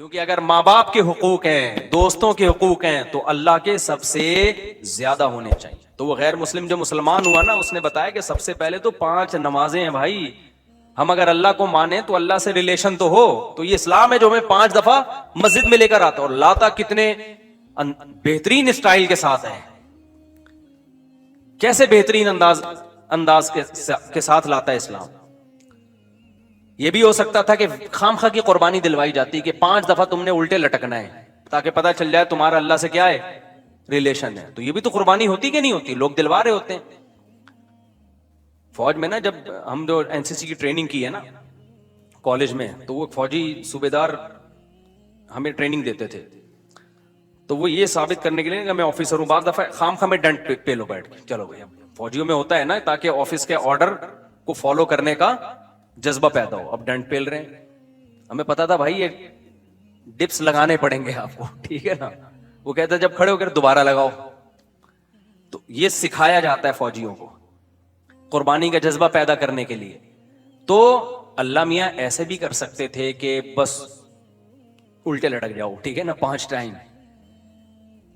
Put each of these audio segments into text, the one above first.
کیونکہ اگر ماں باپ کے حقوق ہیں، دوستوں کے حقوق ہیں، تو اللہ کے سب سے زیادہ ہونے چاہیے. تو وہ غیر مسلم جو مسلمان ہوا نا، اس نے بتایا کہ سب سے پہلے تو 5 نمازیں ہیں بھائی. ہم اگر اللہ کو مانیں تو اللہ سے ریلیشن تو ہو. تو یہ اسلام ہے جو ہمیں 5 دفعہ مسجد میں لے کر آتا، اور لاتا کتنے بہترین اسٹائل کے ساتھ ہے. کیسے بہترین انداز کے ساتھ لاتا ہے اسلام. یہ بھی ہو سکتا تھا کہ خام خواہ کی قربانی دلوائی جاتی کہ 5 دفعہ تم نے الٹے لٹکنا ہے تاکہ پتہ چل جائے تمہارا اللہ سے کیا ہے، ریلیشن ہے. تو یہ بھی تو قربانی ہوتی کہ نہیں ہوتی؟ لوگ دلوا رہے ہوتے ہیں. فوج میں نا، جب ہم جو این سی سی کی ٹریننگ کی ہے نا کالج میں، تو وہ فوجی صوبیدار ہمیں ٹریننگ دیتے تھے. تو وہ یہ ثابت کرنے کے لیے کہ میں آفیسر ہوں، بعض دفعہ خام خواہ میں ڈنڈ پہ لو بیٹھ کے، چلو بھائی. فوجیوں میں ہوتا ہے نا تاکہ آفس کے آرڈر کو فالو کرنے کا جذبہ پیدا ہو. اب ڈنڈ پیل رہے ہیں، ہمیں پتا تھا بھائی یہ ڈپس لگانے پڑیں گے آپ کو، ٹھیک ہے نا. وہ کہتا ہے جب کھڑے ہو کر دوبارہ لگاؤ. تو یہ سکھایا جاتا ہے فوجیوں کو قربانی کا جذبہ پیدا کرنے کے لیے. تو اللہ میاں ایسے بھی کر سکتے تھے کہ بس الٹے لٹک جاؤ، ٹھیک ہے نا، 5 ٹائم.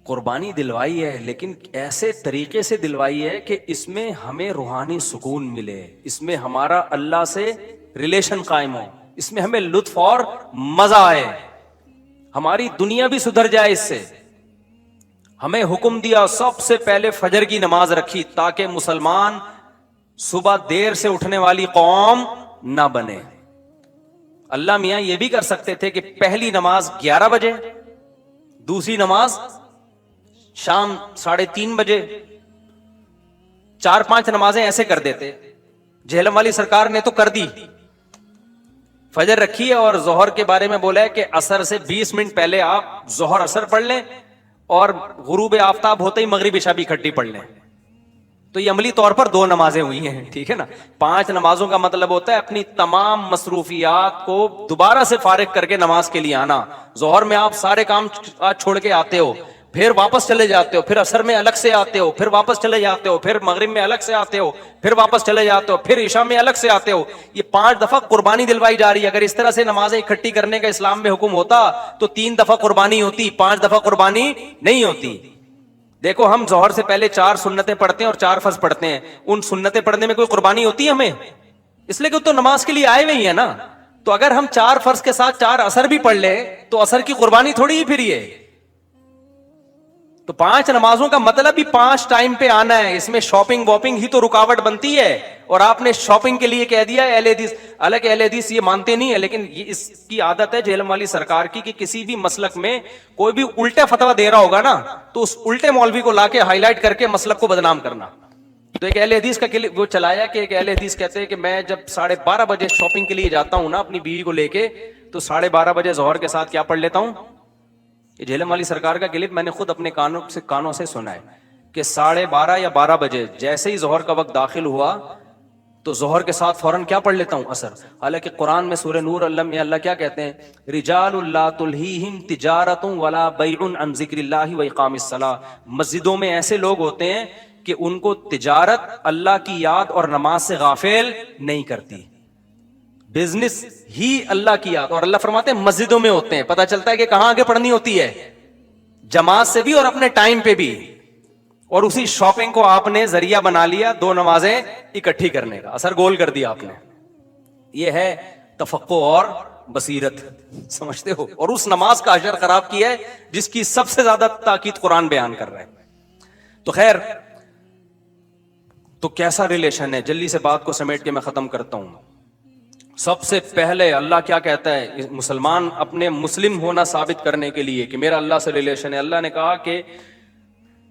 قربانی دلوائی ہے لیکن ایسے طریقے سے دلوائی ہے کہ اس میں ہمیں روحانی سکون ملے، اس میں ہمارا اللہ سے ریلیشن قائم ہو، اس میں ہمیں لطف اور مزہ آئے، ہماری دنیا بھی سدھر جائے اس سے. ہمیں حکم دیا سب سے پہلے فجر کی نماز رکھی تاکہ مسلمان صبح دیر سے اٹھنے والی قوم نہ بنے. اللہ میاں یہ بھی کر سکتے تھے کہ پہلی نماز 11 بجے، دوسری نماز شام 3:30 بجے، 4-5 نمازیں ایسے کر دیتے. جہلم والی سرکار نے تو کر دی، فجر رکھی ہے اور ظہر کے بارے میں بولا ہے کہ عصر سے 20 منٹ پہلے آپ ظہر عصر پڑھ لیں اور غروب آفتاب ہوتے ہی مغرب عشاء بھی اکٹھی پڑھ لیں. تو یہ عملی طور پر 2 نمازیں ہوئی ہیں، ٹھیک ہے نا. 5 نمازوں کا مطلب ہوتا ہے اپنی تمام مصروفیات کو دوبارہ سے فارغ کر کے نماز کے لیے آنا. ظہر میں آپ سارے کام چھوڑ کے آتے ہو، پھر واپس چلے جاتے ہو، پھر عصر میں الگ سے آتے ہو، پھر واپس چلے جاتے ہو، پھر مغرب میں الگ سے آتے ہو، پھر واپس چلے جاتے ہو، پھر عشاء میں الگ سے آتے ہو. یہ 5 دفعہ قربانی دلوائی جا رہی ہے. اگر اس طرح سے نمازیں اکٹھی کرنے کا اسلام میں حکم ہوتا تو 3 دفعہ قربانی ہوتی، 5 دفعہ قربانی نہیں ہوتی. دیکھو ہم ظہر سے پہلے 4 سنتیں پڑھتے ہیں اور 4 فرض پڑھتے ہیں. ان سنتیں پڑھنے میں کوئی قربانی ہوتی ہے ہمیں؟ اس لیے کہ تو نماز کے لیے آئے ہوئے ہی ہیں نا. تو اگر ہم 4 فرض کے ساتھ 4 عصر بھی پڑھ لیں تو عصر کی قربانی تھوڑی ہی پھر یہ. تو 5 نمازوں کا مطلب ہی 5 ٹائم پہ آنا ہے. اس میں شاپنگ واپنگ ہی تو رکاوٹ بنتی ہے، اور آپ نے شاپنگ کے لیے کہہ دیا ہے. اہل حدیث، حالانکہ اہل حدیث یہ مانتے نہیں ہے، لیکن یہ اس کی عادت ہے جہلم والی سرکار کی کہ کسی بھی مسلک میں کوئی بھی الٹا فتویٰ دے رہا ہوگا نا تو اس الٹے مولوی کو لا کے ہائی لائٹ کر کے مسلک کو بدنام کرنا. تو ایک اہل حدیث کا وہ چلایا کہ ایک اہل حدیث کہتے ہیں کہ میں جب 12:30 بجے شاپنگ کے لیے جاتا ہوں نا اپنی بیوی کو لے کے، تو 12:30 بجے ظہر کے ساتھ کیا پڑھ لیتا ہوں. یہ جہلم والی سرکار کا کلپ میں نے خود اپنے کانوں سے سنا ہے کہ 12:30 یا 12 بجے جیسے ہی ظہر کا وقت داخل ہوا تو ظہر کے ساتھ فوراً کیا پڑھ لیتا ہوں، عصر. حالانکہ قرآن میں سورہ نور اللہ کیا کہتے ہیں، رجال لا تلہیہم تجارت ولا بیع عن ذکر اللہ واقام الصلاۃ. مسجدوں میں ایسے لوگ ہوتے ہیں کہ ان کو تجارت اللہ کی یاد اور نماز سے غافل نہیں کرتی. بزنس ہی اللہ کی یاد، اور اللہ فرماتے ہیں مسجدوں میں ہوتے ہیں. پتہ چلتا ہے کہ کہاں آگے پڑھنی ہوتی ہے، جماعت سے بھی اور اپنے ٹائم پہ بھی. اور اسی شاپنگ کو آپ نے ذریعہ بنا لیا 2 نمازیں اکٹھی کرنے کا، اثر گول کر دیا آپ نے. یہ ہے تفقہ اور بصیرت، سمجھتے ہو. اور اس نماز کا اجر خراب کیا ہے جس کی سب سے زیادہ تاکید قرآن بیان کر رہا ہے. تو خیر، تو کیسا ریلیشن ہے، جلدی سے بات کو سمیٹ کے میں ختم کرتا ہوں. سب سے پہلے اللہ کیا کہتا ہے، مسلمان اپنے مسلم ہونا ثابت کرنے کے لیے کہ میرا اللہ سے ریلیشن ہے، اللہ نے کہا کہ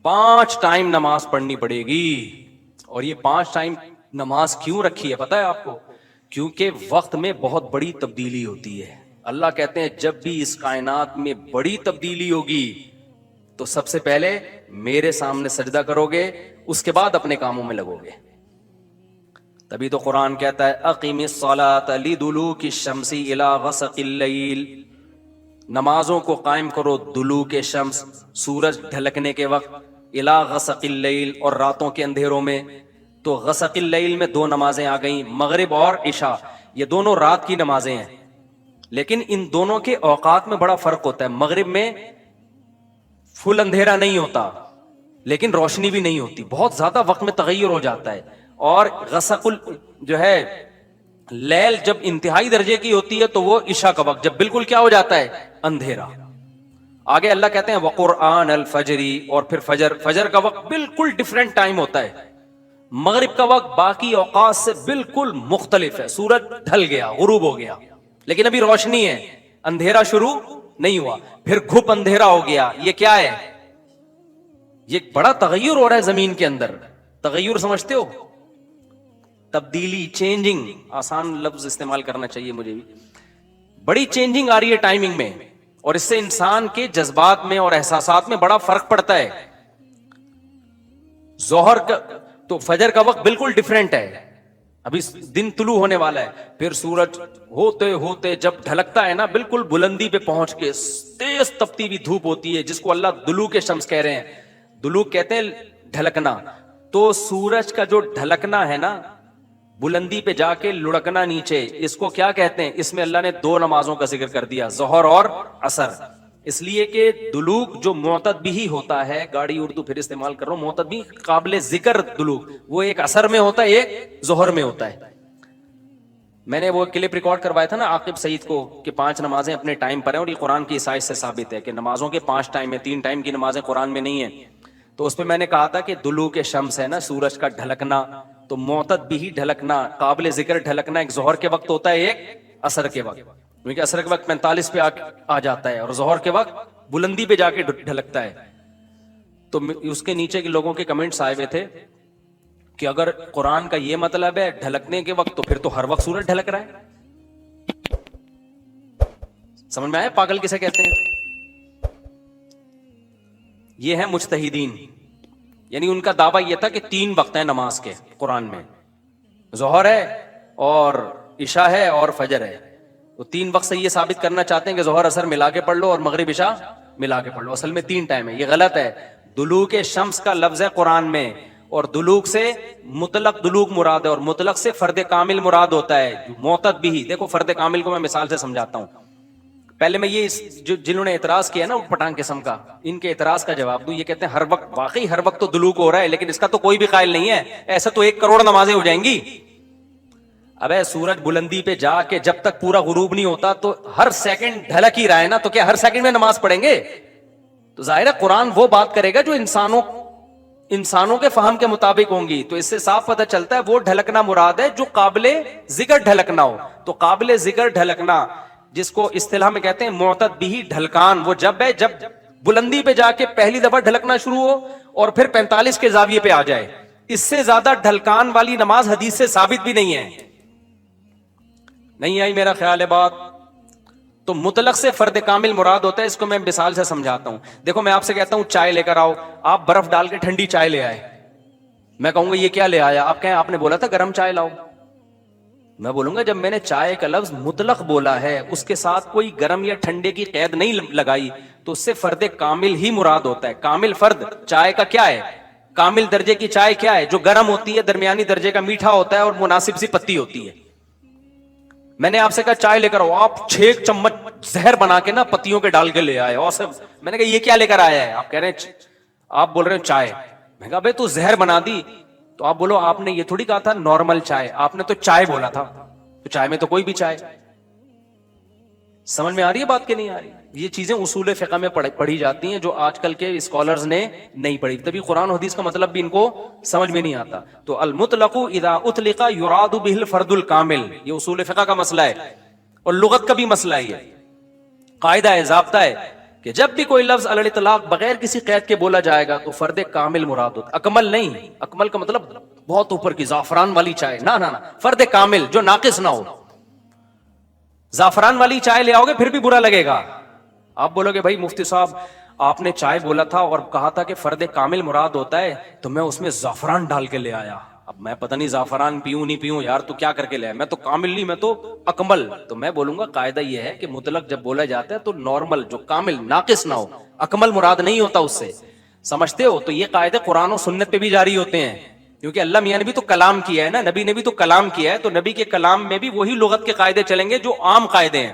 5 ٹائم نماز پڑھنی پڑے گی. اور یہ 5 ٹائم نماز کیوں رکھی ہے پتہ ہے آپ کو؟ کیونکہ وقت میں بہت بڑی تبدیلی ہوتی ہے. اللہ کہتے ہیں جب بھی اس کائنات میں بڑی تبدیلی ہوگی تو سب سے پہلے میرے سامنے سجدہ کرو گے، اس کے بعد اپنے کاموں میں لگو گے. تبھی تو قرآن کہتا ہے اقیم الصلاۃ لدلوک الشمس الی غسق اللیل. نمازوں کو قائم کرو دلوک شمس، سورج ڈھلکنے کے وقت، الی غسق اللیل، اور راتوں کے اندھیروں میں. تو غسق اللیل میں 2 نمازیں آ گئیں، مغرب اور عشاء. یہ دونوں رات کی نمازیں ہیں. لیکن ان دونوں کے اوقات میں بڑا فرق ہوتا ہے. مغرب میں فل اندھیرا نہیں ہوتا لیکن روشنی بھی نہیں ہوتی, بہت زیادہ وقت میں تغیر ہو جاتا ہے. اور غسق جو ہے لیل جب انتہائی درجے کی ہوتی ہے تو وہ عشاء کا وقت, جب بالکل کیا ہو جاتا ہے, اندھیرا. آگے اللہ کہتے ہیں وقرآن الفجر, اور پھر فجر کا وقت بالکل ڈیفرنٹ ٹائم ہوتا ہے. مغرب کا وقت باقی اوقات سے بالکل مختلف ہے. سورج ڈھل گیا, غروب ہو گیا, لیکن ابھی روشنی ہے, اندھیرا شروع نہیں ہوا. پھر گھپ اندھیرا ہو گیا. یہ کیا ہے؟ یہ بڑا تغیر ہو رہا ہے زمین کے اندر. تغیر سمجھتے ہو؟ تبدیلی, چینجنگ, آسان لفظ استعمال کرنا چاہیے مجھے بھی. بڑی چینجنگ آ رہی ہے ٹائمنگ میں, اور اس سے انسان کے جذبات میں اور احساسات میں بڑا فرق پڑتا ہے. ظہر کا تو فجر کا وقت بالکل ڈیفرنٹ ہے, ابھی دن طلوع ہونے والا ہے. پھر سورج ہوتے ہوتے جب ڈھلکتا ہے نا, بالکل بلندی پہ پہنچ کے تیز تپتی ہوئی دھوپ ہوتی ہے, جس کو اللہ دلوک شمس کہہ رہے ہیں. دلوک کہتے ہیں ڈھلکنا. تو سورج کا جو ڈھلکنا ہے نا, بلندی پہ جا کے لڑکنا نیچے, اس کو کیا کہتے ہیں؟ اس میں اللہ نے دو نمازوں کا ذکر کر دیا, ظہر اور عصر. اس لیے کہ دلوک جو معتد بھی ہوتا ہے, گاڑی اردو پھر استعمال کر رہا ہوں, معتد بھی قابل ذکر دلوک, وہ ایک عصر میں ہوتا ہے, ایک ظہر میں ہوتا ہے. میں نے وہ کلپ ریکارڈ کروایا تھا نا عاقب سعید کو کہ 5 نمازیں اپنے ٹائم پر ہیں, اور یہ قرآن کی عیسائی سے ثابت ہے کہ نمازوں کے 5 ٹائم ہیں, 3 ٹائم کی نمازیں قرآن میں نہیں ہیں. تو اس پہ میں نے کہا تھا کہ دلوک شمس ہے نا, سورج کا ڈھلکنا, تو معتد بھی ڈھلکنا, قابل ذکر ڈھلکنا ایک ظہر کے وقت ہوتا ہے, ایک عصر کے وقت. کیونکہ عصر کے وقت 45 پہ آ جاتا ہے, اور ظہر کے وقت بلندی پہ جا کے ڈھلکتا ہے. تو اس کے نیچے کے لوگوں کے کمنٹس آئے ہوئے تھے کہ اگر قرآن کا یہ مطلب ہے ڈھلکنے کے وقت, تو پھر تو ہر وقت سورج ڈھلک رہا ہے. سمجھ میں آیا پاگل کسے کہتے ہیں؟ یہ ہے مجتہدین, یعنی ان کا دعویٰ یہ تھا کہ 3 وقت ہیں نماز کے قرآن میں, ظہر ہے اور عشاء ہے اور فجر ہے. تو 3 وقت سے یہ ثابت کرنا چاہتے ہیں کہ ظہر عصر ملا کے پڑھ لو اور مغرب عشاء ملا کے پڑھ لو. اصل میں 3 ٹائم ہے, یہ غلط ہے. دلوک شمس کا لفظ ہے قرآن میں, اور دلوک سے مطلق دلوک مراد ہے, اور مطلق سے فرد کامل مراد ہوتا ہے. معتد بھی, دیکھو فرد کامل کو میں مثال سے سمجھاتا ہوں. پہلے میں یہ جنہوں نے اعتراض کیا نا پٹھان قسم کا, ان کے اعتراض کا جواب دوں. یہ کہتے ہیں ہر وقت, واقعی ہر وقت تو دلوک ہو رہا ہے, لیکن اس کا تو کوئی بھی قائل نہیں ہے. ایسا تو 1 کروڑ نمازیں ہو جائیں گی. ابے سورج بلندی پہ جا کے جب تک پورا غروب نہیں ہوتا تو ہر سیکنڈ ڈھلک ہی رہا ہے نا, تو کیا ہر سیکنڈ میں نماز پڑھیں گے؟ تو ظاہر ہے قرآن وہ بات کرے گا جو انسانوں کے فہم کے مطابق ہوں گی. تو اس سے صاف پتہ چلتا ہے وہ ڈھلکنا مراد ہے جو قابل ذکر ڈھلکنا ہو. تو قابل ذکر ڈھلکنا, جس کو اصطلاح میں کہتے ہیں معتد بھی ڈھلکان, وہ جب ہے جب بلندی پہ جا کے پہلی دفعہ ڈھلکنا شروع ہو اور پھر 45 کے زاویے پہ آ جائے. اس سے زیادہ ڈھلکان والی نماز حدیث سے ثابت بھی نہیں ہے. نہیں آئی میرا خیال ہے بات؟ تو مطلق سے فرد کامل مراد ہوتا ہے. اس کو میں مثال سے سمجھاتا ہوں. دیکھو میں آپ سے کہتا ہوں چائے لے کر آؤ, آپ برف ڈال کے ٹھنڈی چائے لے آئے, میں کہوں گا یہ کیا لے آیا؟ آپ کہیں آپ نے بولا تھا گرم چائے لاؤ. میں بولوں گا جب میں نے چائے کا لفظ مطلق بولا ہے, اس کے ساتھ کوئی گرم یا ٹھنڈے کی قید نہیں لگائی, تو اس سے فرد کامل ہی مراد ہوتا ہے. کامل فرد چائے کا کیا ہے؟ کامل درجے کی چائے کیا ہے؟ جو گرم ہوتی ہے, درمیانی درجے کا میٹھا ہوتا ہے اور مناسب سی پتی ہوتی ہے. میں نے آپ سے کہا چائے لے کر آؤ, آپ 6 چمچ زہر بنا کے نا پتیوں کے ڈال کے لے آئے, اور سب میں نے کہا یہ کیا لے کر آیا ہے؟ آپ کہہ رہے ہیں, آپ بول رہے ہیں چائے. میں کہا بھائی تو زہر بنا دی, تو آپ بولو آپ نے یہ تھوڑی کہا تھا نارمل چائے, آپ نے تو چائے بولا تھا, تو چائے میں تو کوئی بھی چائے. سمجھ میں آ رہی ہے بات کہ نہیں آ رہی؟ یہ چیزیں اصول فقہ میں پڑھی جاتی ہیں جو آج کل کے اسکالرز نے نہیں پڑھی, تبھی قرآن حدیث کا مطلب بھی ان کو سمجھ میں نہیں آتا. تو المطلق اذا اطلق یراد به الفرد الکامل, یہ اصول فقہ کا مسئلہ ہے اور لغت کا بھی مسئلہ ہے. یہ قاعدہ ہے, ضابطہ ہے کہ جب بھی کوئی لفظ علی الاطلاق بغیر کسی قید کے بولا جائے گا تو فرد کامل مراد ہوتا. اکمل نہیں, اکمل کا مطلب بہت اوپر کی زعفران والی چائے, نہ فرد کامل جو ناقص نہ ہو. زعفران والی چائے لے آؤ گے پھر بھی برا لگے گا. آپ بولو گے بھائی مفتی صاحب آپ نے چائے بولا تھا اور کہا تھا کہ فرد کامل مراد ہوتا ہے, تو میں اس میں زعفران ڈال کے لے آیا. اب میں پتہ نہیں زعفران پیوں نہیں پیوں یار, تو کیا کر کے لے آیا؟ میں تو کامل نہیں, میں تو اکمل. تو میں بولوں گا قاعدہ یہ ہے کہ مطلق جب بولا جاتا ہے تو نارمل جو کامل ناقص نہ ہو, اکمل مراد نہیں ہوتا اس سے. سمجھتے ہو؟ تو یہ قاعدے قرآن و سنت پہ بھی جاری ہوتے ہیں, کیونکہ اللہ میاں نے بھی تو کلام کیا ہے نا, نبی نے بھی تو کلام کیا ہے, تو نبی کے کلام میں بھی وہی لغت کے قاعدے چلیں گے جو عام قاعدے ہیں.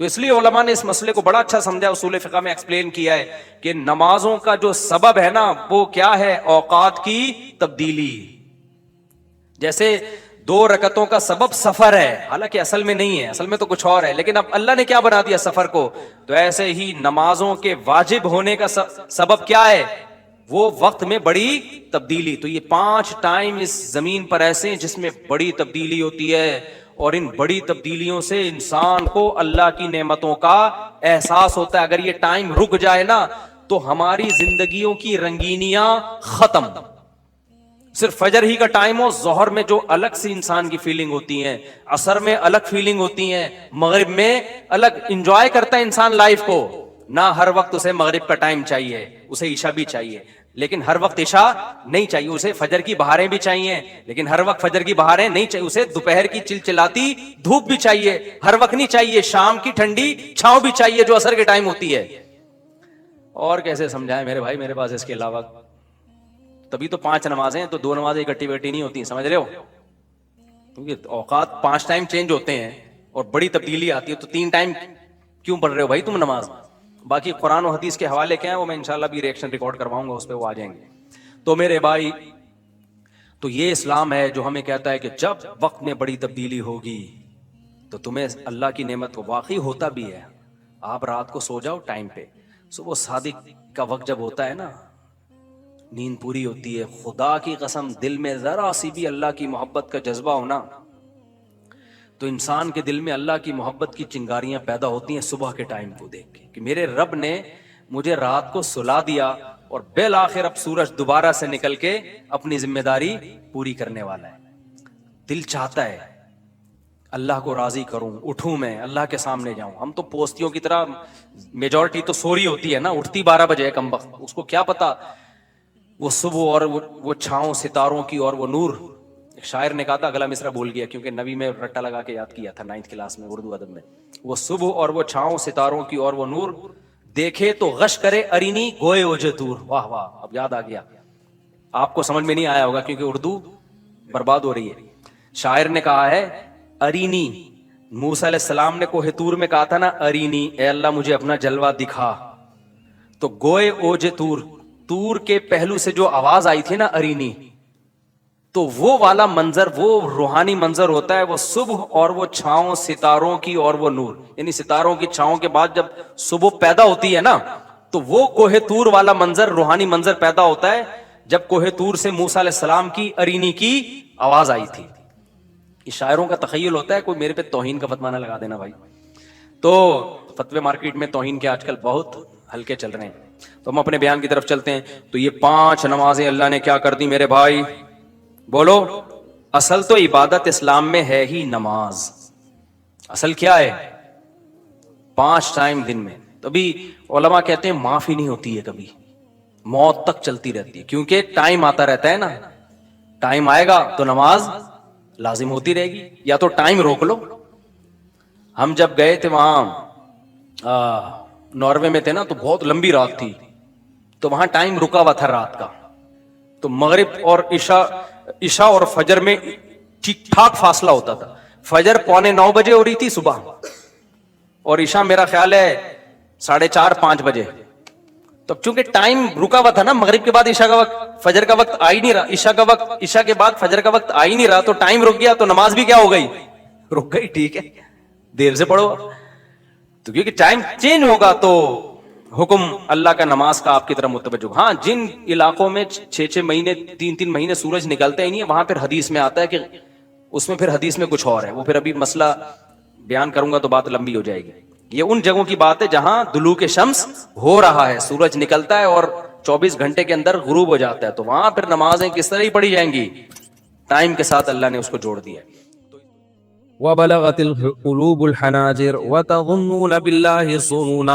تو اس لیے علماء نے اس مسئلے کو بڑا اچھا سمجھا, اصول فقہ میں ایکسپلین کیا ہے کہ نمازوں کا جو سبب ہے نا وہ کیا ہے, اوقات کی تبدیلی. جیسے 2 رکعتوں کا سبب سفر ہے, حالانکہ اصل میں نہیں ہے, اصل میں تو کچھ اور ہے, لیکن اب اللہ نے کیا بنا دیا سفر کو. تو ایسے ہی نمازوں کے واجب ہونے کا سبب کیا ہے, وہ وقت میں بڑی تبدیلی. تو یہ 5 ٹائم اس زمین پر ایسے ہیں جس میں بڑی تبدیلی ہوتی ہے, اور ان بڑی تبدیلیوں سے انسان کو اللہ کی نعمتوں کا احساس ہوتا ہے. اگر یہ ٹائم رک جائے نا تو ہماری زندگیوں کی رنگینیاں ختم. صرف فجر ہی کا ٹائم ہو, ظہر میں جو الگ سی انسان کی فیلنگ ہوتی ہیں, عصر میں الگ فیلنگ ہوتی ہیں, مغرب میں الگ, انجوائے کرتا ہے انسان لائف کو. نہ ہر وقت اسے مغرب کا ٹائم چاہیے, اسے عشاء بھی چاہیے, لیکن ہر وقت عشاء نہیں چاہیے. اسے فجر کی بہاریں بھی چاہیے, لیکن ہر وقت فجر کی بہاریں نہیں چاہیے. اسے دوپہر کی چلچلاتی دھوپ بھی چاہیے, ہر وقت نہیں چاہیے. شام کی ٹھنڈی چھاؤں بھی چاہیے جو عصر کے ٹائم ہوتی ہے. اور کیسے سمجھائیں میرے بھائی, میرے پاس اس کے علاوہ تبھی تو 5 نمازیں ہیں, تو 2 نمازیں اکٹھی بیٹھی نہیں ہوتی, سمجھ رہے ہو, کیونکہ اوقات 5 ٹائم چینج ہوتے ہیں اور بڑی تبدیلی آتی ہے. تو 3 ٹائم کیوں پڑھ رہے ہو بھائی تم نماز؟ باقی قرآن و حدیث کے حوالے کیا ہیں وہ میں انشاءاللہ بھی ریئیکشن ریکارڈ کرواؤں گا, اس پہ وہ آ جائیں گے. تو میرے بھائی, تو یہ اسلام ہے جو ہمیں کہتا ہے کہ جب وقت میں بڑی تبدیلی ہوگی تو تمہیں اللہ کی نعمت کو واقعی ہوتا بھی ہے. آپ رات کو سو جاؤ ٹائم پہ, صبح صادق کا وقت جب ہوتا ہے نا, نیند پوری ہوتی ہے, خدا کی قسم دل میں ذرا سی بھی اللہ کی محبت کا جذبہ ہونا تو انسان کے دل میں اللہ کی محبت کی چنگاریاں پیدا ہوتی ہیں صبح کے ٹائم کو دیکھ کے, کہ میرے رب نے مجھے رات کو سلا دیا اور بالآخر اب سورج دوبارہ سے نکل کے اپنی ذمہ داری پوری کرنے والا ہے. دل چاہتا ہے اللہ کو راضی کروں, اٹھوں میں اللہ کے سامنے جاؤں. ہم تو پوستیوں کی طرح, میجورٹی تو سو رہی ہوتی ہے نا, اٹھتی 12 بجے کم وقت, اس کو کیا پتا وہ صبح اور وہ چھاؤں ستاروں کی اور وہ نور. ایک شاعر نے کہا تھا, اگلا مصرع بھول گیا کیونکہ نبی میں رٹا لگا کے یاد کیا تھا 9th کلاس میں اردو ادب میں, وہ صبح اور وہ چھاؤں ستاروں کی اور وہ نور, دیکھے تو غش کرے ارینی گوئے اوجے دور. واہ واہ, اب یاد آ گیا. آپ کو سمجھ میں نہیں آیا ہوگا کیونکہ اردو برباد ہو رہی ہے. شاعر نے کہا ہے ارینی, موسیٰ علیہ السلام نے کوہ طور میں کہا تھا نا ارینی, اے اللہ مجھے اپنا جلوہ دکھا. تو گوئے اوجے طور, طور کے پہلو سے جو آواز آئی تھی نا ارینی, تو وہ والا منظر, وہ روحانی منظر ہوتا ہے وہ صبح اور وہ چھاؤں ستاروں کی اور وہ نور. یعنی ستاروں کی چھاؤں کے بعد جب صبح پیدا ہوتی ہے نا تو وہ کوہ طور والا منظر, روحانی منظر پیدا ہوتا ہے جب کوہ طور سے موسیٰ علیہ السلام کی ارینی کی آواز آئی تھی. یہ شاعروں کا تخیل ہوتا ہے, کوئی میرے پہ توہین کا فتویٰ نہ لگا دینا بھائی. تو فتوے مارکیٹ میں توہین کے آج کل بہت ہلکے چل رہے ہیں. تو ہم اپنے بیان کی طرف چلتے ہیں. تو یہ 5 نمازیں اللہ نے کیا کر دی میرے بھائی, بولو. اصل تو عبادت اسلام میں ہے ہی نماز. اصل کیا ہے, 5 ٹائم دن میں. تبھی علماء کہتے ہیں معافی نہیں ہوتی ہے کبھی, موت تک چلتی رہتی ہے, کیونکہ ٹائم آتا رہتا ہے نا. ٹائم آئے گا تو نماز لازم ہوتی رہے گی, یا تو ٹائم روک لو. ہم جب گئے تھے وہاں ناروے میں تھے نا, تو بہت لمبی رات تھی, تو وہاں ٹائم رکا ہوا تھا رات کا. تو مغرب اور عشاء اور فجر میں ٹھیک ٹھاک فاصلہ ہوتا تھا. فجر 8:45 بجے ہو رہی تھی صبح, اور عشاء میرا خیال ہے 4:30-5 بجے. تو چونکہ ٹائم رکا ہوا تھا نا, مغرب کے بعد عشاء کا وقت, فجر کا وقت آ ہی نہیں رہا, عشاء کا وقت, عشاء کے بعد فجر کا وقت آ ہی نہیں رہا, تو ٹائم رک گیا, تو نماز بھی کیا ہو گئی, رک گئی. ٹھیک ہے, دیر سے پڑھو. تو کیونکہ ٹائم چینج ہوگا تو حکم اللہ کا نماز کا آپ کی طرف متوجہ. ہاں, جن علاقوں میں 6 مہینے 3 مہینے سورج نکلتا ہی نہیں ہے, وہاں پھر حدیث میں آتا ہے کہ اس میں پھر حدیث میں کچھ اور ہے, وہ پھر ابھی مسئلہ بیان کروں گا تو بات لمبی ہو جائے گی. یہ ان جگہوں کی بات ہے جہاں دلوک شمس ہو رہا ہے, سورج نکلتا ہے اور 24 گھنٹے کے اندر غروب ہو جاتا ہے, تو وہاں پھر نمازیں کس طرح ہی پڑھی جائیں گی, ٹائم کے ساتھ اللہ نے اس کو جوڑ دیا. وَبَلَغَتِ الْقُلُوبُ الْحَنَاجِرَ وَتَظُنُّونَ بِاللَّهِ الظُّنُونَ,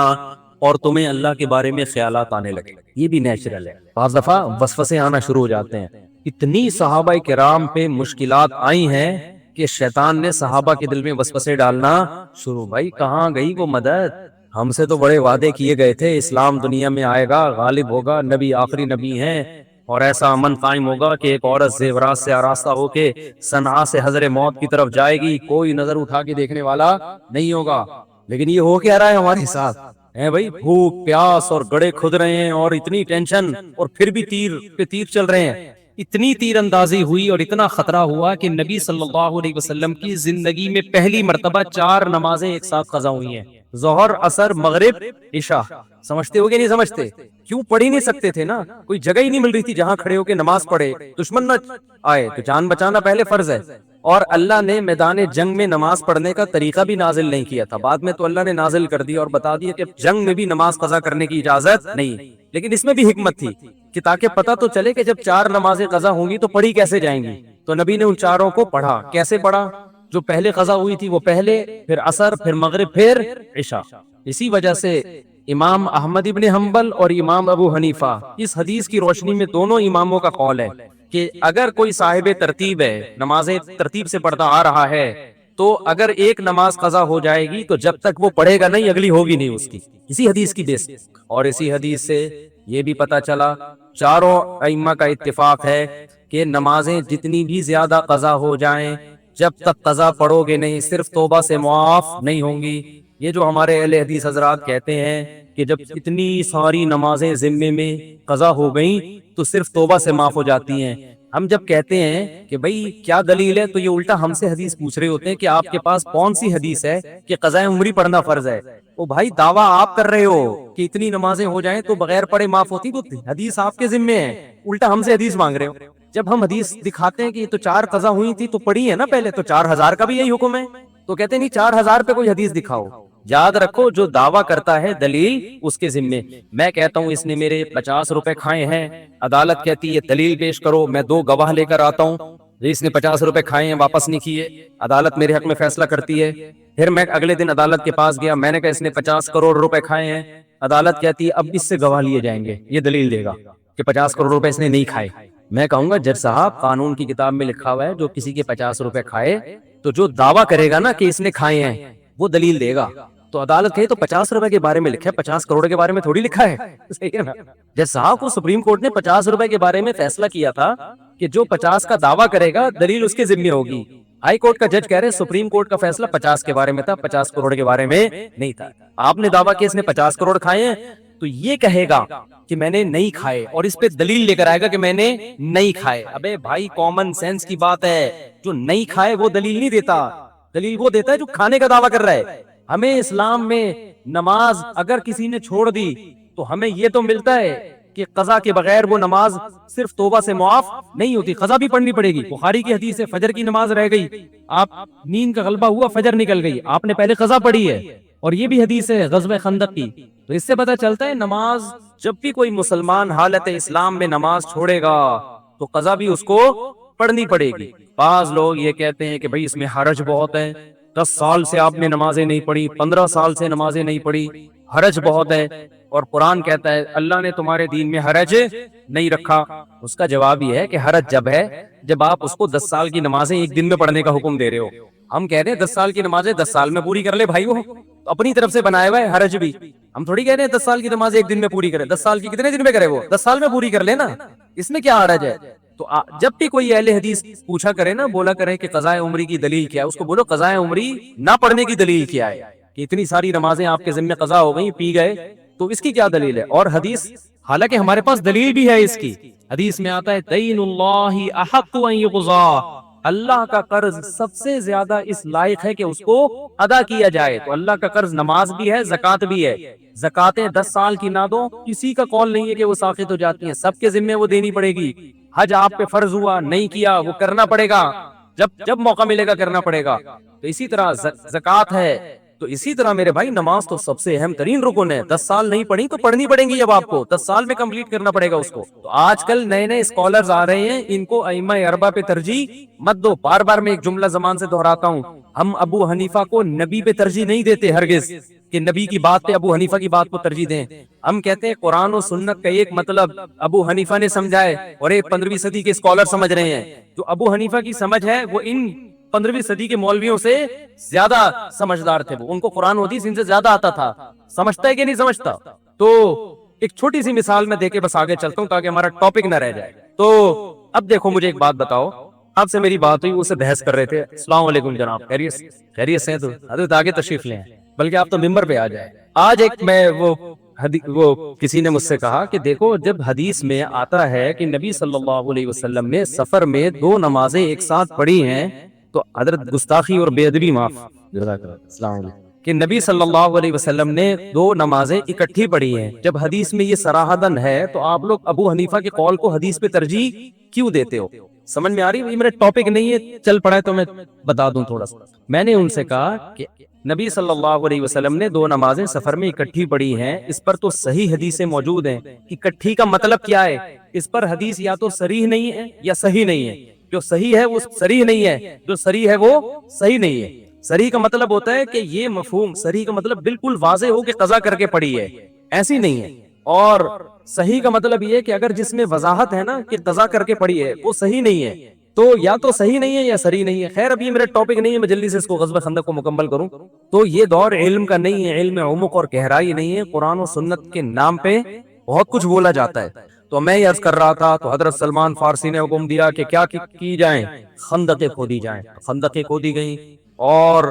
اور تمہیں اللہ کے بارے میں خیالات آنے لگے. یہ بھی نیچرل ہے, بعض دفعہ وسوسے آنا شروع ہو جاتے ہیں. اتنی صحابہ کرام پہ مشکلات آئی ہیں کہ شیطان نے صحابہ کے دل میں وسوسے ڈالنا شروع. بھائی کہاں گئی وہ مدد, ہم سے تو بڑے وعدے کیے گئے تھے, اسلام دنیا میں آئے گا, غالب ہوگا, نبی آخری نبی ہیں, اور ایسا امن قائم ہوگا کہ ایک عورت زیورات سے آراستہ ہو کے صنعاء سے حضر موت کی طرف جائے گی, کوئی نظر اٹھا کے دیکھنے والا نہیں ہوگا. لیکن یہ ہو کیا رہا ہے ہمارے ساتھ ہے بھائی؟ بھوک پیاس اور گڑے کھد رہے ہیں اور اتنی ٹینشن، اور پھر بھی تیر پہ تیر چل رہے ہیں. اتنی تیر اندازی ہوئی اور اتنا خطرہ ہوا کہ نبی صلی اللہ علیہ وسلم کی زندگی میں پہلی مرتبہ 4 نمازیں ایک ساتھ قضا ہوئی ہیں، ظہر، عصر، مغرب، عشاء. سمجھتے ہو کہ نہیں سمجھتے؟ کیوں؟ پڑھ ہی نہیں سکتے تھے نا، کوئی جگہ ہی نہیں مل رہی تھی جہاں کھڑے ہو کے نماز پڑھے، دشمن نہ آئے تو جان بچانا پہلے فرض ہے. اور اللہ نے میدان جنگ میں نماز پڑھنے کا طریقہ بھی نازل نہیں کیا تھا، بعد میں تو اللہ نے نازل کر دیا اور بتا دیا کہ جنگ میں بھی نماز قضا کرنے کی اجازت نہیں. لیکن اس میں بھی حکمت تھی کہ تاکہ پتہ تو چلے کہ جب 4 نمازیں قضا ہوں گی تو پڑھی کیسے جائیں گی. تو نبی نے ان چاروں کو پڑھا. کیسے پڑھا؟ جو پہلے قضا ہوئی تھی وہ پہلے، پھر عصر، پھر مغرب، پھر عشاء. اسی وجہ سے امام احمد ابن حنبل اور امام ابو حنیفہ اس حدیث کی روشنی میں دونوں اماموں کا قول ہے کہ اگر کوئی صاحب ترتیب ہے، نمازیں ترتیب سے پڑھتا آ رہا ہے، تو اگر ایک نماز قضا ہو جائے گی تو جب تک وہ پڑھے گا نہیں اگلی ہوگی نہیں اس کی. اسی حدیث کی بیس. اور اسی حدیث سے یہ بھی پتا چلا، چاروں ائمہ کا اتفاق ہے کہ نمازیں جتنی بھی زیادہ قضا ہو جائیں، جب تک قضا پڑھو گے نہیں صرف توبہ سے معاف نہیں ہوں گی. یہ جو ہمارے اہل حدیث حضرات کہتے ہیں کہ جب اتنی ساری نمازیں ذمے میں قضا ہو گئیں تو صرف توبہ سے معاف ہو جاتی ہیں، ہم جب کہتے ہیں کہ بھئی کیا دلیل ہے تو یہ الٹا ہم سے حدیث پوچھ رہے ہوتے ہیں کہ آپ کے پاس کون سی حدیث ہے کہ قضائے عمری پڑھنا فرض ہے. او بھائی دعویٰ آپ کر رہے ہو کہ اتنی نمازیں ہو جائیں تو بغیر پڑھے معاف ہوتی، تو حدیث آپ کے ذمے ہے، الٹا ہم سے حدیث مانگ رہے ہو. جب ہم حدیث دکھاتے ہیں کہ یہ تو 4 قضا ہوئی تھی تو پڑھی ہے نا پہلے، تو 4000 کا بھی یہی حکم ہے، تو کہتے ہیں نہیں 4000 پہ کوئی حدیث دکھاؤ. یاد رکھو جو دعویٰ کرتا ہے دلیل اس کے ذمے. میں کہتا ہوں اس نے میرے 50 روپے کھائے ہیں، عدالت کہتی ہے دلیل پیش کرو، میں 2 گواہ لے کر آتا ہوں، اس نے 50 روپے کھائے ہیں واپس نہیں کیے، عدالت میرے حق میں فیصلہ کرتی ہے. پھر میں اگلے دن عدالت کے پاس گیا، میں نے کہا اس نے 50 کروڑ روپے کھائے ہیں، عدالت کہتی ہے اب اس سے گواہ لیے جائیں گے، یہ دلیل دے گا کہ 50 کروڑ روپے اس نے نہیں کھائے. میں کہوں گا جج صاحب قانون کی کتاب میں لکھا ہوا ہے جو کسی کے 50 روپے کھائے تو جو دعویٰ کرے گا نا کہ اس نے کھائے ہیں وہ دلیل دے گا. تو عدالت کہے تو 50 روپے کے بارے میں لکھا ہے، 50 کروڑ کے بارے میں تھوڑی لکھا ہے. صحیح ہے نا؟ جج صاحب کو سپریم کورٹ نے 50 روپے کے بارے میں فیصلہ کیا تھا کہ جو 50 کا دعویٰ کرے گا دلیل اس کے ذمہ ہوگی. ہائی کورٹ کا جج کہہ رہے سپریم کورٹ کا فیصلہ 50 کے بارے میں تھا، 50 کروڑ کے بارے میں نہیں تھا. آپ نے دعویٰ کیا اس نے 50 کروڑ کھائے ہیں تو یہ کہے گا کہ میں نے نہیں کھائے اور اس پہ دلیل لے کر آئے گا کہ میں نے نہیں کھائے. ابے بھائی کامن سینس کی بات ہے، جو نہیں کھائے وہ دلیل نہیں دیتا، دلیل وہ دیتا ہے جو کھانے کا دعویٰ کر رہا ہے. ہمیں اسلام میں نماز اگر کسی نے چھوڑ دی تو ہمیں یہ تو ملتا ہے کہ قضا کے بغیر وہ نماز صرف توبہ سے معاف نہیں ہوتی، قضا بھی پڑھنی پڑے گی. بخاری کی حدیث ہے فجر کی نماز رہ گئی، آپ نیند کا غلبہ ہوا، فجر نکل گئی، آپ نے پہلے قضا پڑھی ہے. اور یہ بھی حدیث ہے غزوہ خندق کی. تو اس سے پتہ چلتا ہے نماز جب بھی کوئی مسلمان حالت اسلام میں نماز چھوڑے گا تو قضا بھی اس کو پڑھنی پڑے گی. بعض لوگ یہ کہتے ہیں کہ بھئی اس میں حرج بہت ہے، 10 سال سے آپ نے نمازیں نہیں پڑھی، 15 سال سے نمازیں نہیں پڑھی، حرج بہت ہے. اور قرآن کہتا ہے اللہ نے تمہارے دین میں حرج نہیں رکھا. اس کا جواب یہ ہے کہ حرج جب ہے جب آپ اس کو 10 سال کی نمازیں ایک دن میں پڑھنے کا حکم دے رہے ہو. ہم کہہ رہے ہیں 10 سال کی نمازیں 10 سال میں پوری کر لے بھائی، وہ اپنی طرف سے بنایا ہوا ہے حرج بھی. ہم تھوڑی کہہ رہے ہیں 10 سال کی نماز ایک دن میں پوری کرے، 10 سال کی کتنے دن میں کرے، وہ 10 سال میں پوری کر لے نا، اس میں کیا حرج ہے. تو جب بھی کوئی اہل حدیث پوچھا کرے نا، بولا کرے کہ قضائے عمری کی دلیل کیا ہے، اس کو بولو قضائے عمری نہ پڑھنے کی دلیل کیا ہے، کہ اتنی ساری نمازیں آپ کے ذمہ قضا ہو گئی، پی گئے، تو اس کی کیا دلیل ہے. اور حدیث حالانکہ ہمارے پاس دلیل بھی ہے اس کی، حدیث میں آتا ہے دین اللہ احق ان یقضا، اللہ کا قرض سب سے زیادہ اس لائق ہے کہ اس کو ادا کیا جائے. تو اللہ کا قرض نماز بھی ہے، زکوٰۃ بھی ہے. زکاتیں 10 سال کی نہ دو، کسی کا قول نہیں ہے کہ وہ ساقط ہو جاتی ہیں، سب کے ذمہ وہ دینی پڑے گی. حج آپ پہ فرض ہوا نہیں کیا، وہ کرنا پڑے گا، جب موقع ملے گا کرنا پڑے گا. تو اسی طرح زکوٰۃ ہے. تو اسی طرح میرے بھائی نماز تو سب سے اہم ترین رکن ہے. 10 سال نہیں پڑھی تو پڑھنی پڑیں گی، اب آپ کو 10 سال میں کمپلیٹ کرنا پڑے گا اس کو. تو آج کل نئے نئے اسکالرز آ رہے ہیں، ان کو ائمہ اربعہ پہ ترجیح مت دو. بار بار میں ایک جملہ زبان سے دہراتا ہوں، ہم ابو حنیفہ کو نبی پہ ترجیح نہیں دیتے ہرگز کہ نبی کی بات پہ ابو حنیفہ کی بات کو ترجیح دیں. ہم کہتے ہیں قرآن و سنت کا ایک مطلب ابو حنیفہ نے سمجھا ہے اور ایک 15ویں صدی کے اسکالر سمجھ رہے ہیں. جو ابو حنیفہ کی سمجھ ہے وہ ان 15ویں صدی کے مولویوں سے زیادہ سمجھدار تھے، وہ ان کو قرآن و حدیث ان سے زیادہ آتا تھا. سمجھتا ہے کہ نہیں سمجھتا؟ تو ایک چھوٹی سی مثال میں دے کے بس آگے چلتا ہوں تاکہ ہمارا ٹاپک نہ رہ جائے. تو اب دیکھو مجھے ایک بات بتاؤ، آپ سے میری بات ہوئی، وہ سے بحث کر رہے تھے. السلام علیکم جناب، خیریت سے ہیں؟ تو حضرت آگے تشریف لیں. بلکہ آپ تو ممبر پہ آ جائیں. آج ایک میں وہ کسی نے مجھ سے کہا کہ دیکھو جب حدیث میں آتا ہے کہ نبی صلی اللہ علیہ وسلم نے سفر میں 2 نمازیں ایک ساتھ پڑھی ہیں تو حضرت گستاخی اور بے ادبی معاف. السلام علیکم. کہ نبی صلی اللہ علیہ وسلم نے 2 نمازیں اکٹھی پڑھی ہیں. جب حدیث میں یہ صراحتاً ہے تو آپ لوگ ابو حنیفہ کے قول کو حدیث پہ ترجیح کیوں دیتے ہو؟ سمجھ میں آ رہی ہے؟ یہ میرا ٹاپک نہیں ہے، چل پڑا ہے تو میں بتا دوں تھوڑا سا. میں نے ان سے کہا کہ نبی صلی اللہ علیہ وسلم نے 2 نمازیں سفر میں اکٹھی پڑھی ہیں، اس پر تو صحیح حدیثیں موجود ہیں. اکٹھی کا مطلب کیا ہے؟ اس پر حدیث یا تو صریح نہیں ہے یا صحیح نہیں ہے. جو صحیح ہے وہ صریح نہیں ہے، جو صریح ہے وہ صحیح نہیں ہے. صریح کا مطلب ہوتا ہے کہ یہ مفہوم، صریح کا مطلب بالکل واضح ہو کہ قضا کر کے پڑھی ہے، ایسی نہیں ہے. اور صحیح کا مطلب یہ کہ اگر جس میں وضاحت ہے نا کہ قضا کر کے پڑھی ہے وہ صحیح نہیں ہے، تو یا تو صحیح نہیں ہے یا صریح نہیں ہے. خیر اب یہ میرا ٹاپک نہیں ہے، میں جلدی سے اس کو غزوہ خندق کو مکمل کروں. تو یہ دور علم کا نہیں ہے، علم عمق اور گہرائی نہیں ہے. قرآن و سنت کے نام پہ بہت کچھ بولا جاتا ہے. تو میں یہ عرض کر رہا تھا تو حضرت سلمان فارسی نے حکم دیا کہ کیا کی جائیں؟ خندقیں کھودی جائیں. خندقیں کھودی گئیں. اور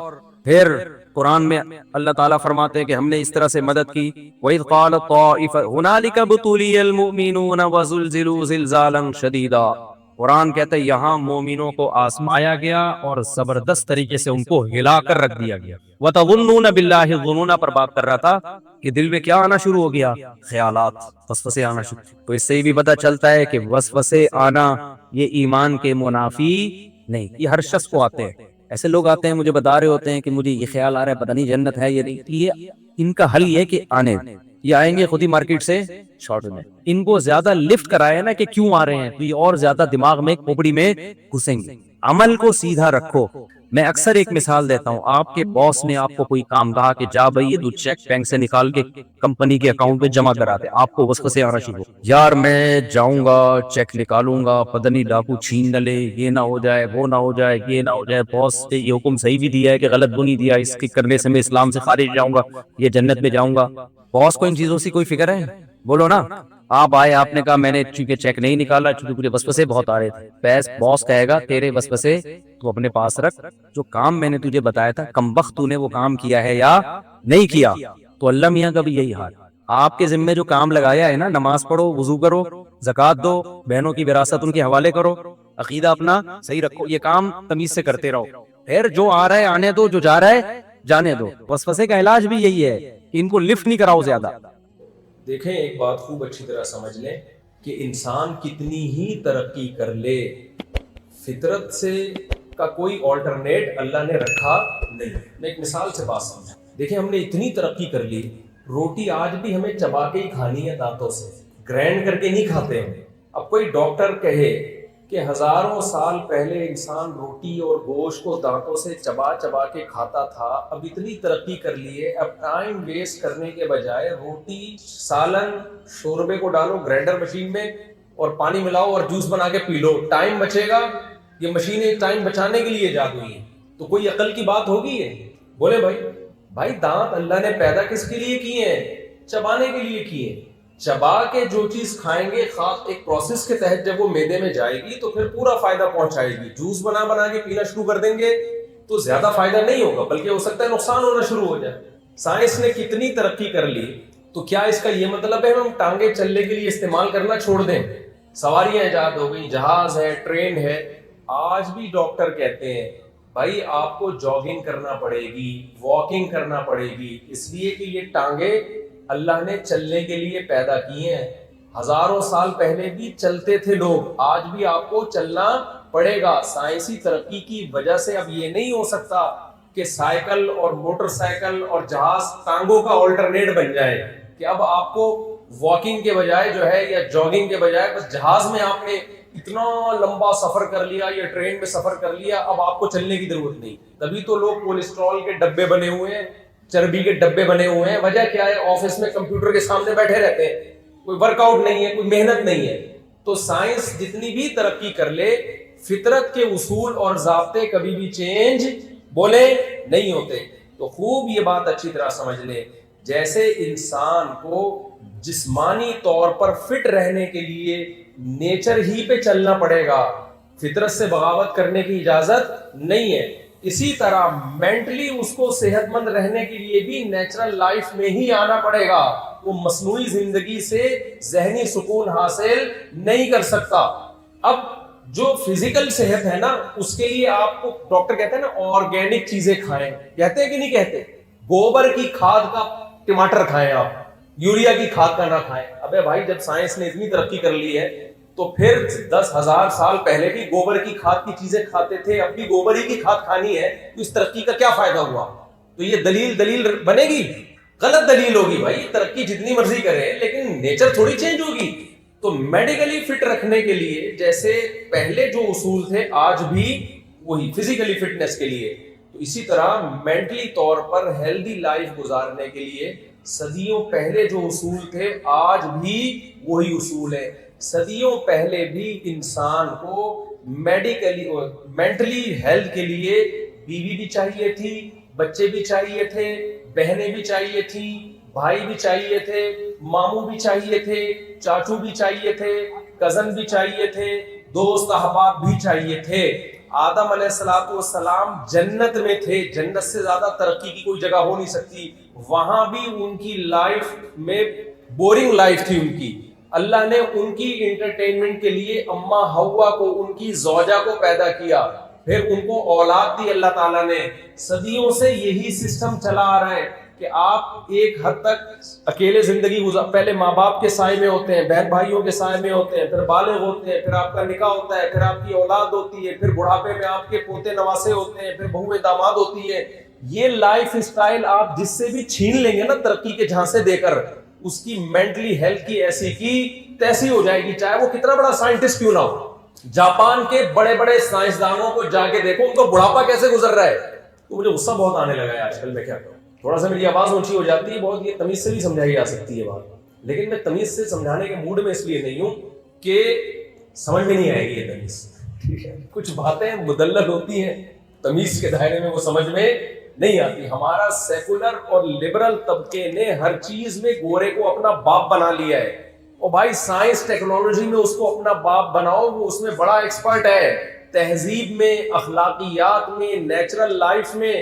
پھر قرآن میں اللہ تعالیٰ فرماتے ہیں کہ ہم نے اس طرح سے مدد کی. وَإِذْ قَالَ طَائِفَةٌ هُنَالِكَ ابْتُلِيَ الْمُؤْمِنُونَ وَزُلْزِلُوا زِلْزَالًا شَدِيدًا. قرآن کہتا ہے یہاں مومنوں کو آزمایا گیا اور زبردست طریقے سے ان کو ہلا کر رکھ دیا گیا. وَتَظُنُّونَ بِاللَّهِ الظُّنُونَ پر بات کر رہا تھا کہ دل میں کیا آنا شروع ہو گیا؟ خیالات، وسوسے آنا شروع. تو اس سے یہ بھی پتہ چلتا ہے کہ وسوسے آنا یہ ایمان کے منافی نہیں. یہ ہر شخص کو آتے ہیں. ایسے لوگ آتے ہیں مجھے بتا رہے ہوتے ہیں کہ مجھے یہ خیال آ رہا ہے پتہ نہیں جنت ہے یا نہیں. یہ ان کا حل یہ کہ آنے یہ آئیں گے خود ہی مارکیٹ سے شارٹ میں. ان کو زیادہ لفٹ کرائے نا کہ کیوں آ رہے ہیں تو یہ اور زیادہ دماغ میں کھوپڑی میں گھسیں گے. عمل کو سیدھا رکھو. میں اکثر ایک مثال دیتا ہوں. آپ کے باس نے آپ کو کوئی کام کہا کہ جا بھائی تو چیک بینک سے نکال کے کمپنی کے اکاؤنٹ پہ جمع کرا دے. آپ کو وسوسے آنا شروع ہو، یار میں جاؤں گا چیک نکالوں گا پتہ نہیں ڈاکو چھین نہ لے، یہ نہ ہو جائے، وہ نہ ہو جائے، یہ نہ ہو جائے. باس نے یہ حکم صحیح بھی دیا ہے کہ غلط بھی نہیں دیا، اس کے کرنے سے میں اسلام سے خارج جاؤں گا، یہ جنت میں جاؤں گا. باس کو ان چیزوں سے کوئی فکر ہے؟ بولو نا. آپ آئے، آپ نے کہا میں نے چونکہ چیک نہیں نکالا چونکہ مجھے وسوسے بہت آ رہے تھے. باس کہے گا تیرے وسوسے تو اپنے پاس رکھ، جو کام میں نے تجھے بتایا تھا کم وقت تو نے وہ کام کیا ہے یا نہیں کیا. تو اللہ میاں کا بھی یہی حال. آپ کے ذمہ جو کام لگایا ہے نا، نماز پڑھو، وضو کرو، زکوٰۃ دو، بہنوں کی وراثت ان کے حوالے کرو، عقیدہ اپنا صحیح رکھو، یہ کام تمیز سے کرتے رہو. پھر جو آ رہا ہے آنے دو، جو جا رہا ہے جانے دو. وسوسے کا علاج بھی یہی ہے کہ ان کو لفٹ نہیں کراؤ زیادہ. دیکھیں ایک بات خوب اچھی طرح سمجھ لیں کہ انسان کتنی ہی ترقی کر لے، فطرت سے کا کوئی آلٹرنیٹ اللہ نے رکھا نہیں. میں ایک مثال سے بات سمجھا. دیکھیں ہم نے اتنی ترقی کر لی، روٹی آج بھی ہمیں چبا کے ہی کھانی ہے، دانتوں سے گرینڈ کر کے نہیں کھاتے ہیں. اب کوئی ڈاکٹر کہے کہ ہزاروں سال پہلے انسان روٹی اور گوشت کو دانتوں سے چبا چبا کے کھاتا تھا. اب اتنی ترقی کر لی ہے، اب ٹائم ویسٹ کرنے کے بجائے روٹی، سالن، شوربے کو ڈالو گرائنڈر مشین میں اور پانی ملاؤ اور جوس بنا کے پی لو، ٹائم بچے گا. یہ مشینیں ٹائم بچانے کے لیے ایجاد ہوئی ہیں. تو کوئی عقل کی بات ہوگی ہے؟ بولے بھائی دانت اللہ نے پیدا کس کے لیے کیے ہیں؟ چبانے کے لیے کیے ہیں. چبا کے جو چیز کھائیں گے خاص ایک پروسیس کے تحت جب وہ معدے میں جائے گی تو پھر پورا فائدہ پہنچائے گی. جوس بنا کے پینا شروع کر دیں گے تو زیادہ فائدہ نہیں ہوگا بلکہ ہو سکتا ہے نقصان ہونا شروع ہو جائے. سائنس نے کتنی ترقی کر لی، تو کیا اس کا یہ مطلب ہے ہم ٹانگیں چلنے کے لیے استعمال کرنا چھوڑ دیں؟ سواریاں ایجاد ہو گئی، جہاز ہے، ٹرین ہے. آج بھی ڈاکٹر کہتے ہیں بھائی آپ کو جاگنگ کرنا پڑے گی، واکنگ کرنا پڑے گی، اس لیے کہ یہ ٹانگیں اللہ نے چلنے کے لیے پیدا کیے ہیں. ہزاروں سال پہلے بھی چلتے تھے لوگ، آج بھی آپ کو چلنا پڑے گا. سائنسی ترقی کی وجہ سے اب یہ نہیں ہو سکتا کہ سائیکل اور موٹر سائیکل اور جہاز ٹانگوں کا آلٹرنیٹ بن جائے کہ اب آپ کو واکنگ کے بجائے جو ہے یا جاگنگ کے بجائے بس جہاز میں آپ نے اتنا لمبا سفر کر لیا یا ٹرین میں سفر کر لیا، اب آپ کو چلنے کی ضرورت نہیں. تبھی تو لوگ کولیسٹرول کے ڈبے بنے ہوئے ہیں، چربی کے ڈبے بنے ہوئے ہیں. وجہ کیا ہے؟ آفس میں کمپیوٹر کے سامنے بیٹھے رہتے ہیں، کوئی ورک آؤٹ نہیں ہے، کوئی محنت نہیں ہے. تو سائنس جتنی بھی ترقی کر لے، فطرت کے اصول اور ضابطے کبھی بھی چینج بولے نہیں ہوتے. تو خوب یہ بات اچھی طرح سمجھ لیں، جیسے انسان کو جسمانی طور پر فٹ رہنے کے لیے نیچر ہی پہ چلنا پڑے گا، فطرت سے بغاوت کرنے کی اجازت نہیں ہے. اسی طرح مینٹلی اس کو صحت مند رہنے کے لیے بھی نیچرل لائف میں ہی آنا پڑے گا. وہ مصنوعی زندگی سے ذہنی سکون حاصل نہیں کر سکتا. اب جو فزیکل صحت ہے نا اس کے لیے آپ کو ڈاکٹر کہتے ہیں نا آرگینک چیزیں کھائیں, کہتے ہیں کہ نہیں کہتے؟ گوبر کی کھاد کا ٹماٹر کھائیں, آپ یوریا کی کھاد کا نہ کھائیں. ابے بھائی جب سائنس نے اتنی ترقی کر لی ہے تو پھر 10,000 سال پہلے بھی گوبر کی کھاد کی چیزیں کھاتے تھے, اب بھی گوبر ہی کی کھاد کھانی ہے, تو اس ترقی کا کیا فائدہ ہوا؟ تو یہ دلیل بنے گی؟ غلط دلیل ہوگی بھائی. ترقی جتنی مرضی کرے لیکن نیچر تھوڑی چینج ہوگی. تو میڈیکلی فٹ رکھنے کے لیے جیسے پہلے جو اصول تھے آج بھی وہی فزیکلی فٹنس کے لیے, تو اسی طرح مینٹلی طور پر ہیلدی لائف گزارنے کے لیے صدیوں پہلے جو اصول تھے آج بھی وہی اصول ہے. صدیوں پہلے بھی انسان کو مینٹلی ہیلتھ کے لیے بیوی بھی چاہیے تھی, بچے بھی چاہیے تھے, بہنیں بھی چاہیے تھی, بھائی بھی چاہیے تھے, ماموں بھی چاہیے تھے, چاچو بھی چاہیے تھے, کزن بھی چاہیے تھے, دوست احباب بھی چاہیے تھے. آدم علیہ الصلوۃ والسلام جنت میں تھے, جنت سے زیادہ ترقی کی کوئی جگہ ہو نہیں سکتی. وہاں بھی ان کی لائف میں بورنگ لائف تھی ان کی. اللہ نے ان کی انٹرٹینمنٹ کے لیے اما حوا کو, ان کی زوجہ کو پیدا کیا, پھر ان کو اولاد دی اللہ تعالیٰ نے. صدیوں سے یہی سسٹم چلا آ رہا ہے کہ آپ ایک حد تک اکیلے زندگی پہلے ماں باپ کے سائے میں ہوتے ہیں, بہن بھائیوں کے سائے میں ہوتے ہیں, پھر بالغ ہوتے ہیں, پھر آپ کا نکاح ہوتا ہے, پھر آپ کی اولاد ہوتی ہے, پھر بڑھاپے میں آپ کے پوتے نواسے ہوتے ہیں, پھر بہویں داماد ہوتی ہے. یہ لائف اسٹائل آپ جس سے بھی چھین لیں گے نا ترقی کے جھانسے دے کر, اس کی مینٹلی ہیلتھ کی ایسی کی تیسی ہو جائے گی, چاہے وہ کتنا بڑا سائنٹسٹ کیوں نہ ہو. جاپان کے بڑے بڑے سائنسدانوں کو جا کے دیکھو ان کو بڑھاپا کیسے گزر رہا ہے. تو مجھے غصہ بہت آنے لگا ہے آج کل, میں کیا کروں, تھوڑا سا میری آواز اونچی ہو جاتی ہے بہت. یہ تمیز سے بھی سمجھائی جا سکتی ہے بات, لیکن میں تمیز سے سمجھانے کے موڈ میں اس لیے نہیں ہوں کہ سمجھ میں نہیں آئے گی یہ تمیز. ٹھیک ہے, کچھ باتیں مدلل ہوتی ہیں, تمیز کے دائرے میں وہ سمجھ میں نہیں آتی. ہمارا سیکولر اور لبرل طبقے نے ہر چیز میں گورے کو اپنا باپ بنا لیا ہے. اور بھائی سائنس ٹیکنالوجی میں اس کو اپنا باپ بناؤ, وہ اس میں بڑا ایکسپرٹ ہے. تہذیب میں, اخلاقیات میں, نیچرل لائف میں,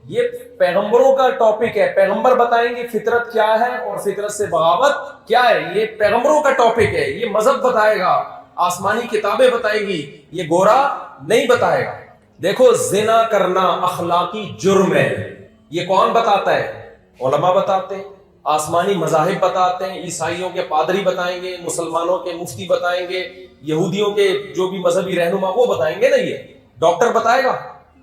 یہ پیغمبروں کا ٹاپک ہے. پیغمبر بتائیں گے فطرت کیا ہے اور فطرت سے بغاوت کیا ہے, یہ پیغمبروں کا ٹاپک ہے. یہ مذہب بتائے گا, آسمانی کتابیں بتائیں گی, یہ گورا نہیں بتائے گا. دیکھو زنا کرنا اخلاقی جرم ہے, یہ کون بتاتا ہے؟ علماء بتاتے ہیں, آسمانی مذاہب بتاتے ہیں, عیسائیوں کے پادری بتائیں گے, مسلمانوں کے مفتی بتائیں گے, یہودیوں کے جو بھی مذہبی رہنما وہ بتائیں گے نا. یہ ڈاکٹر بتائے گا.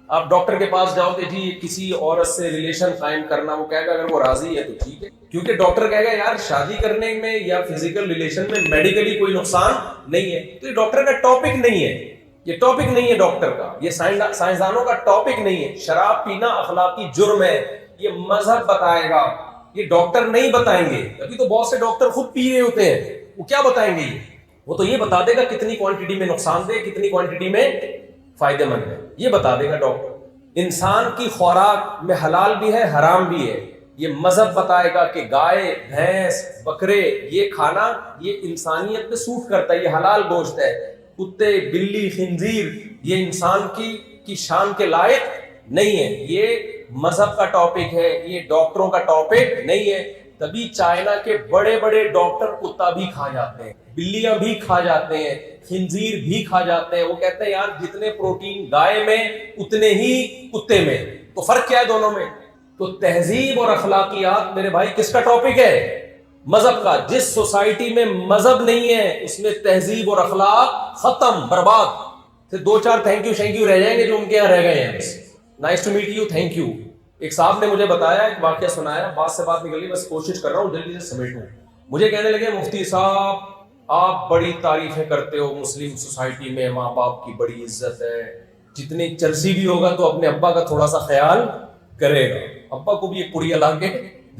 آپ ڈاکٹر کے پاس جاؤ کہ جی کسی عورت سے ریلیشن قائم کرنا, وہ کہے گا اگر وہ راضی ہے تو ٹھیک ہے, کیونکہ ڈاکٹر کہے گا یار شادی کرنے میں یا فزیکل ریلیشن میں میڈیکلی کوئی نقصان نہیں ہے. تو یہ ڈاکٹر کا ٹاپک نہیں ہے, یہ ٹاپک نہیں ہے ڈاکٹر کا, یہ سائنسدانوں کا ٹاپک نہیں ہے. شراب پینا اخلاقی جرم ہے, یہ مذہب بتائے گا, یہ ڈاکٹر نہیں بتائیں گے. ابھی تو بہت سے ڈاکٹر خود پی رہے ہوتے ہیں, وہ کیا بتائیں گے؟ وہ تو یہ بتا دے گا کتنی کوانٹٹی میں نقصان دہ, کتنی کوانٹٹی میں فائدے مند ہے, یہ بتا دے گا ڈاکٹر. انسان کی خوراک میں حلال بھی ہے حرام بھی ہے, یہ مذہب بتائے گا کہ گائے, بھینس, بکرے یہ کھانا یہ انسانیت پہ سوٹ کرتا ہے, یہ حلال گوشت ہے. کتے, بلی, خنزیر یہ انسان کی شان کے لائق نہیں ہے. یہ مذہب کا ٹاپک ہے, یہ ڈاکٹروں کا ٹاپک نہیں ہے. تبھی چائنا کے بڑے بڑے ڈاکٹر کتا بھی کھا جاتے ہیں, بلیاں بھی کھا جاتے ہیں, خنزیر بھی کھا جاتے ہیں. وہ کہتے ہیں یار جتنے پروٹین گائے میں اتنے ہی کتے میں, تو فرق کیا ہے دونوں میں؟ تو تہذیب اور اخلاقیات میرے بھائی کس کا ٹاپک ہے؟ مذہب کا. جس سوسائٹی میں مذہب نہیں ہے اس میں تہذیب اور اخلاق ختم, برباد. پھر 2-4 تھینک یو رہ جائیں گے جو ان کے یہاں رہ گئے ہیں. Nice to meet you, thank you. ایک صاحب نے مجھے بتایا, ایک واقعہ سنایا, بات سے بات نکلی, بس کوشش کر رہا ہوں جلدی سے سمیٹوں. مجھے کہنے لگے مفتی صاحب آپ بڑی تعریفیں کرتے ہو, مسلم سوسائٹی میں ماں باپ کی بڑی عزت ہے, جتنی چرسی بھی ہوگا تو اپنے ابا کا تھوڑا سا خیال کرے گا, ابا کو بھی ایک پڑیا لا کے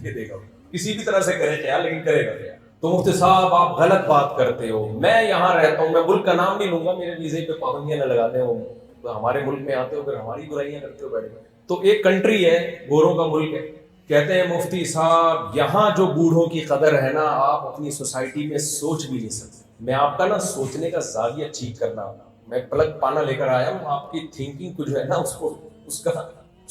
دے دے گا, کسی بھی طرح سے کرے خیال لیکن کرے گا خیال. تو مفتی صاحب آپ غلط بات کرتے ہو. میں یہاں رہتا ہوں, میں ملک کا نام نہیں لوں گا, میرے ویزے پہ پابندیاں نہ لگاتے ہو, ہمارے ملک میں آتے ہو پھر ہماری برائیاں کرتے ہو بیٹھے. تو ایک کنٹری ہے, گوروں کا ملک ہے, کہتے ہیں مفتی صاحب یہاں جو بوڑھوں کی قدر ہے نا آپ اپنی سوسائٹی میں سوچ بھی نہیں سکتے. میں آپ کا نا سوچنے کا زاویہ ٹھیک کرنا, میں پلک پانا لے کر آیا ہوں, آپ کی تھنکنگ کو جو ہے نا اس کو اس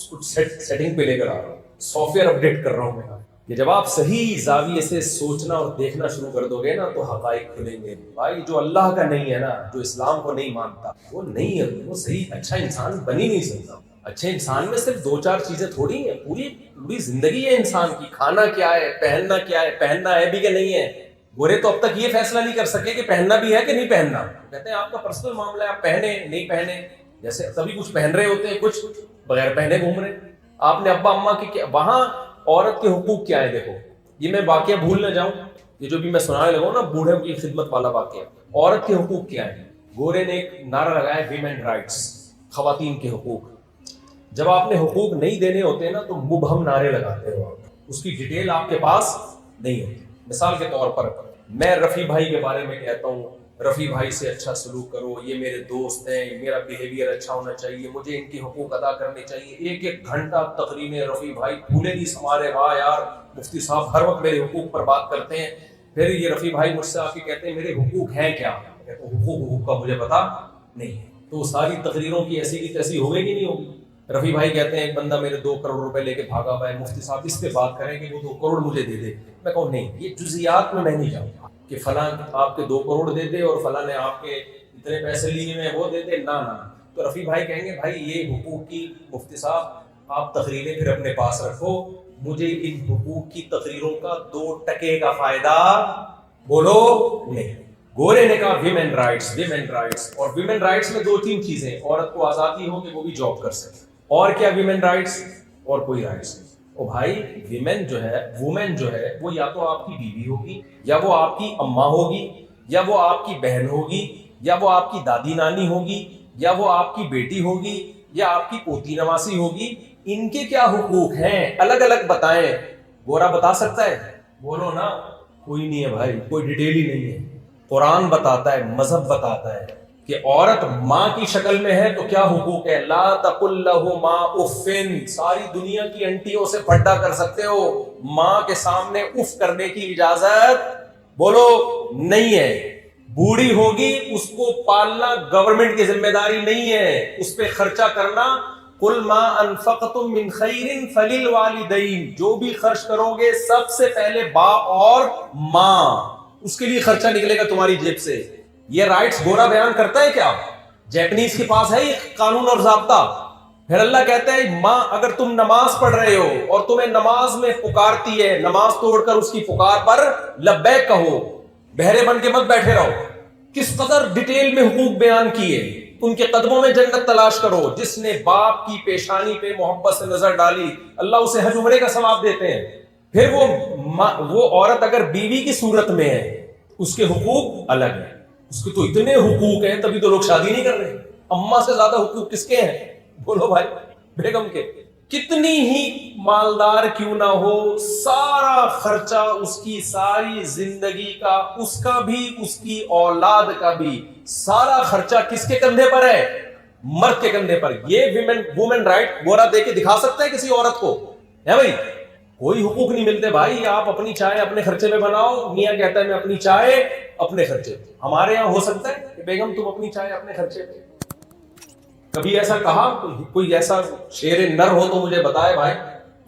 کو سیٹنگ پہ لے کر آ رہا ہوں, سافٹ ویئر اپڈیٹ کر رہا ہوں میں. کہ جب آپ صحیح زاویے سے سوچنا اور دیکھنا شروع کر دو گے نا تو حقائق کھلیں گے. بھائی جو اللہ کا نہیں ہے نا, جو اسلام کو نہیں مانتا, وہ نہیں ہے, وہ صحیح اچھا انسان بن ہی نہیں سکتا. اچھے انسان میں صرف 2-4 چیزیں تھوڑی ہیں, پوری زندگی ہے انسان کی. کھانا کیا ہے, پہننا کیا ہے, پہننا ہے بھی کہ نہیں ہے. گورے تو اب تک یہ فیصلہ نہیں کر سکے کہ پہننا بھی ہے کہ نہیں پہننا. کہتے ہیں آپ کا پرسنل معاملہ ہے, آپ پہنے نہیں پہنے. جیسے سبھی کچھ پہن رہے ہوتے ہیں, کچھ بغیر پہنے گھوم رہے. آپ نے ابا اماں کی وہاں عورت کے حقوق کیا ہے دیکھو. یہ میں واقعہ بھول نہ جاؤں, یہ جو بھی میں سنانے لگا ہوں نا بوڑھوں کی خدمت والا واقعہ. عورت کے حقوق کیا ہے؟ گورے نے ایک نعرہ لگایا, ویمن رائٹس, خواتین کے حقوق. جب آپ نے حقوق نہیں دینے ہوتے نا تو مبہم نعرے لگاتے ہو, اس کی ڈیٹیل آپ کے پاس نہیں ہوتی. مثال کے طور پر میں رفیع بھائی کے بارے میں کہتا ہوں, رفیع بھائی سے اچھا سلوک کرو, یہ میرے دوست ہیں, میرا بیہیویئر اچھا ہونا چاہیے, مجھے ان کی حقوق ادا کرنے چاہیے. 1-1 گھنٹہ تقریریں رفیع بھائی پھولے نہیں سمارے, واہ یار مفتی صاحب ہر وقت میرے حقوق پر بات کرتے ہیں. پھر یہ رفیع بھائی مجھ سے آ کے کہتے ہیں میرے حقوق ہیں کیا؟ حقوق کا مجھے پتا نہیں. تو ساری تقریروں کی ایسی کی تیسی ہو گئی کہ نہیں ہوگی؟ رفیع بھائی کہتے ہیں ایک بندہ میرے 2 کروڑ روپے لے کے بھاگا ہوا ہے, مفتی صاحب اس پہ بات کریں کہ وہ 2 کروڑ مجھے دے دے. میں کہوں نہیں, یہ جزیات میں نہیں جاؤں گا کہ فلاں آپ کے 2 کروڑ دے دے اور فلاں نے آپ کے اتنے پیسے لیے ہیں وہ دے دے, نہ. تو رفیع بھائی کہیں گے بھائی یہ حقوق کی مفتی صاحب آپ تقریریں پھر اپنے پاس رکھو, مجھے ان حقوق کی تقریروں کا 2 ٹکے کا فائدہ بولو نہیں. گورے نے کہا ویمن رائٹس, ویمن رائٹس. اور ویمن رائٹس میں 2-3 چیزیں, عورت کو آزادی ہو کہ وہ بھی جاب کر سکے. اور کیا ویمن رائٹس؟ اور کوئی رائٹس نہیں. او بھائی ویمن جو ہے, وومن جو ہے, وہ یا تو آپ کی بیوی ہوگی, یا وہ آپ کی اماں ہوگی, یا وہ آپ کی بہن ہوگی, یا وہ آپ کی دادی نانی ہوگی, یا وہ آپ کی بیٹی ہوگی, یا آپ کی پوتی نواسی ہوگی. ان کے کیا حقوق ہیں الگ الگ بتائیں. گورا بتا سکتا ہے؟ بولو نا, کوئی نہیں ہے بھائی, کوئی ڈیٹیل ہی نہیں ہے. قرآن بتاتا ہے, مذہب بتاتا ہے کہ عورت ماں کی شکل میں ہے تو کیا حقوق ہے. لا تقل لہما اف, ساری دنیا کی انٹیوں سے پھڈا کر سکتے ہو, ماں کے سامنے اف کرنے کی اجازت بولو نہیں ہے. بوڑھی ہوگی اس کو پالنا گورنمنٹ کی ذمہ داری نہیں ہے, اس پہ خرچہ کرنا. قل ما انفقتم من خیر فللوالدین, جو بھی خرچ کرو گے سب سے پہلے باپ اور ماں, اس کے لیے خرچہ نکلے گا تمہاری جیب سے. یہ رائٹس گورا بیان کرتا ہے کیا؟ جیپنیز کے پاس ہے یہ قانون اور ضابطہ. پھر اللہ کہتا ہے ماں اگر تم نماز پڑھ رہے ہو اور تمہیں نماز میں پکارتی ہے, نماز توڑ کر اس کی پکار پر لبیک کہو, بہرے بن کے مت بیٹھے رہو. کس قدر ڈیٹیل میں حقوق بیان کیے. ان کے قدموں میں جنت تلاش کرو. جس نے باپ کی پیشانی پہ محبت سے نظر ڈالی اللہ اسے حج عمرے کا ثواب دیتے ہیں. پھر وہ عورت اگر بیوی کی صورت میں ہے اس کے حقوق الگ ہیں. اس کے تو اتنے حقوق ہیں تبھی تو لوگ شادی نہیں کر رہے. اماں سے زیادہ حقوق کس کے ہیں بولو بھائی؟ بیگم کے. کتنی ہی مالدار کیوں نہ ہو, سارا خرچہ اس کی ساری زندگی کا, اس کا بھی اس کی اولاد کا بھی, سارا خرچہ کس کے کندھے پر ہے؟ مرد کے کندھے پر. یہ وومن رائٹ گورا دے کے دکھا سکتا ہے کسی عورت کو ہے بھائی؟ کوئی حقوق نہیں ملتے بھائی. آپ اپنی چائے اپنے خرچے پہ بناؤ. میاں کہتا ہے میں اپنی چائے اپنے خرچے پہ. ہمارے یہاں ہو سکتا ہے کہ بیگم تم اپنی چائے اپنے خرچے پہ؟ کبھی ایسا کہا کوئی ایسا شیر نر ہو تو مجھے بتائے بھائی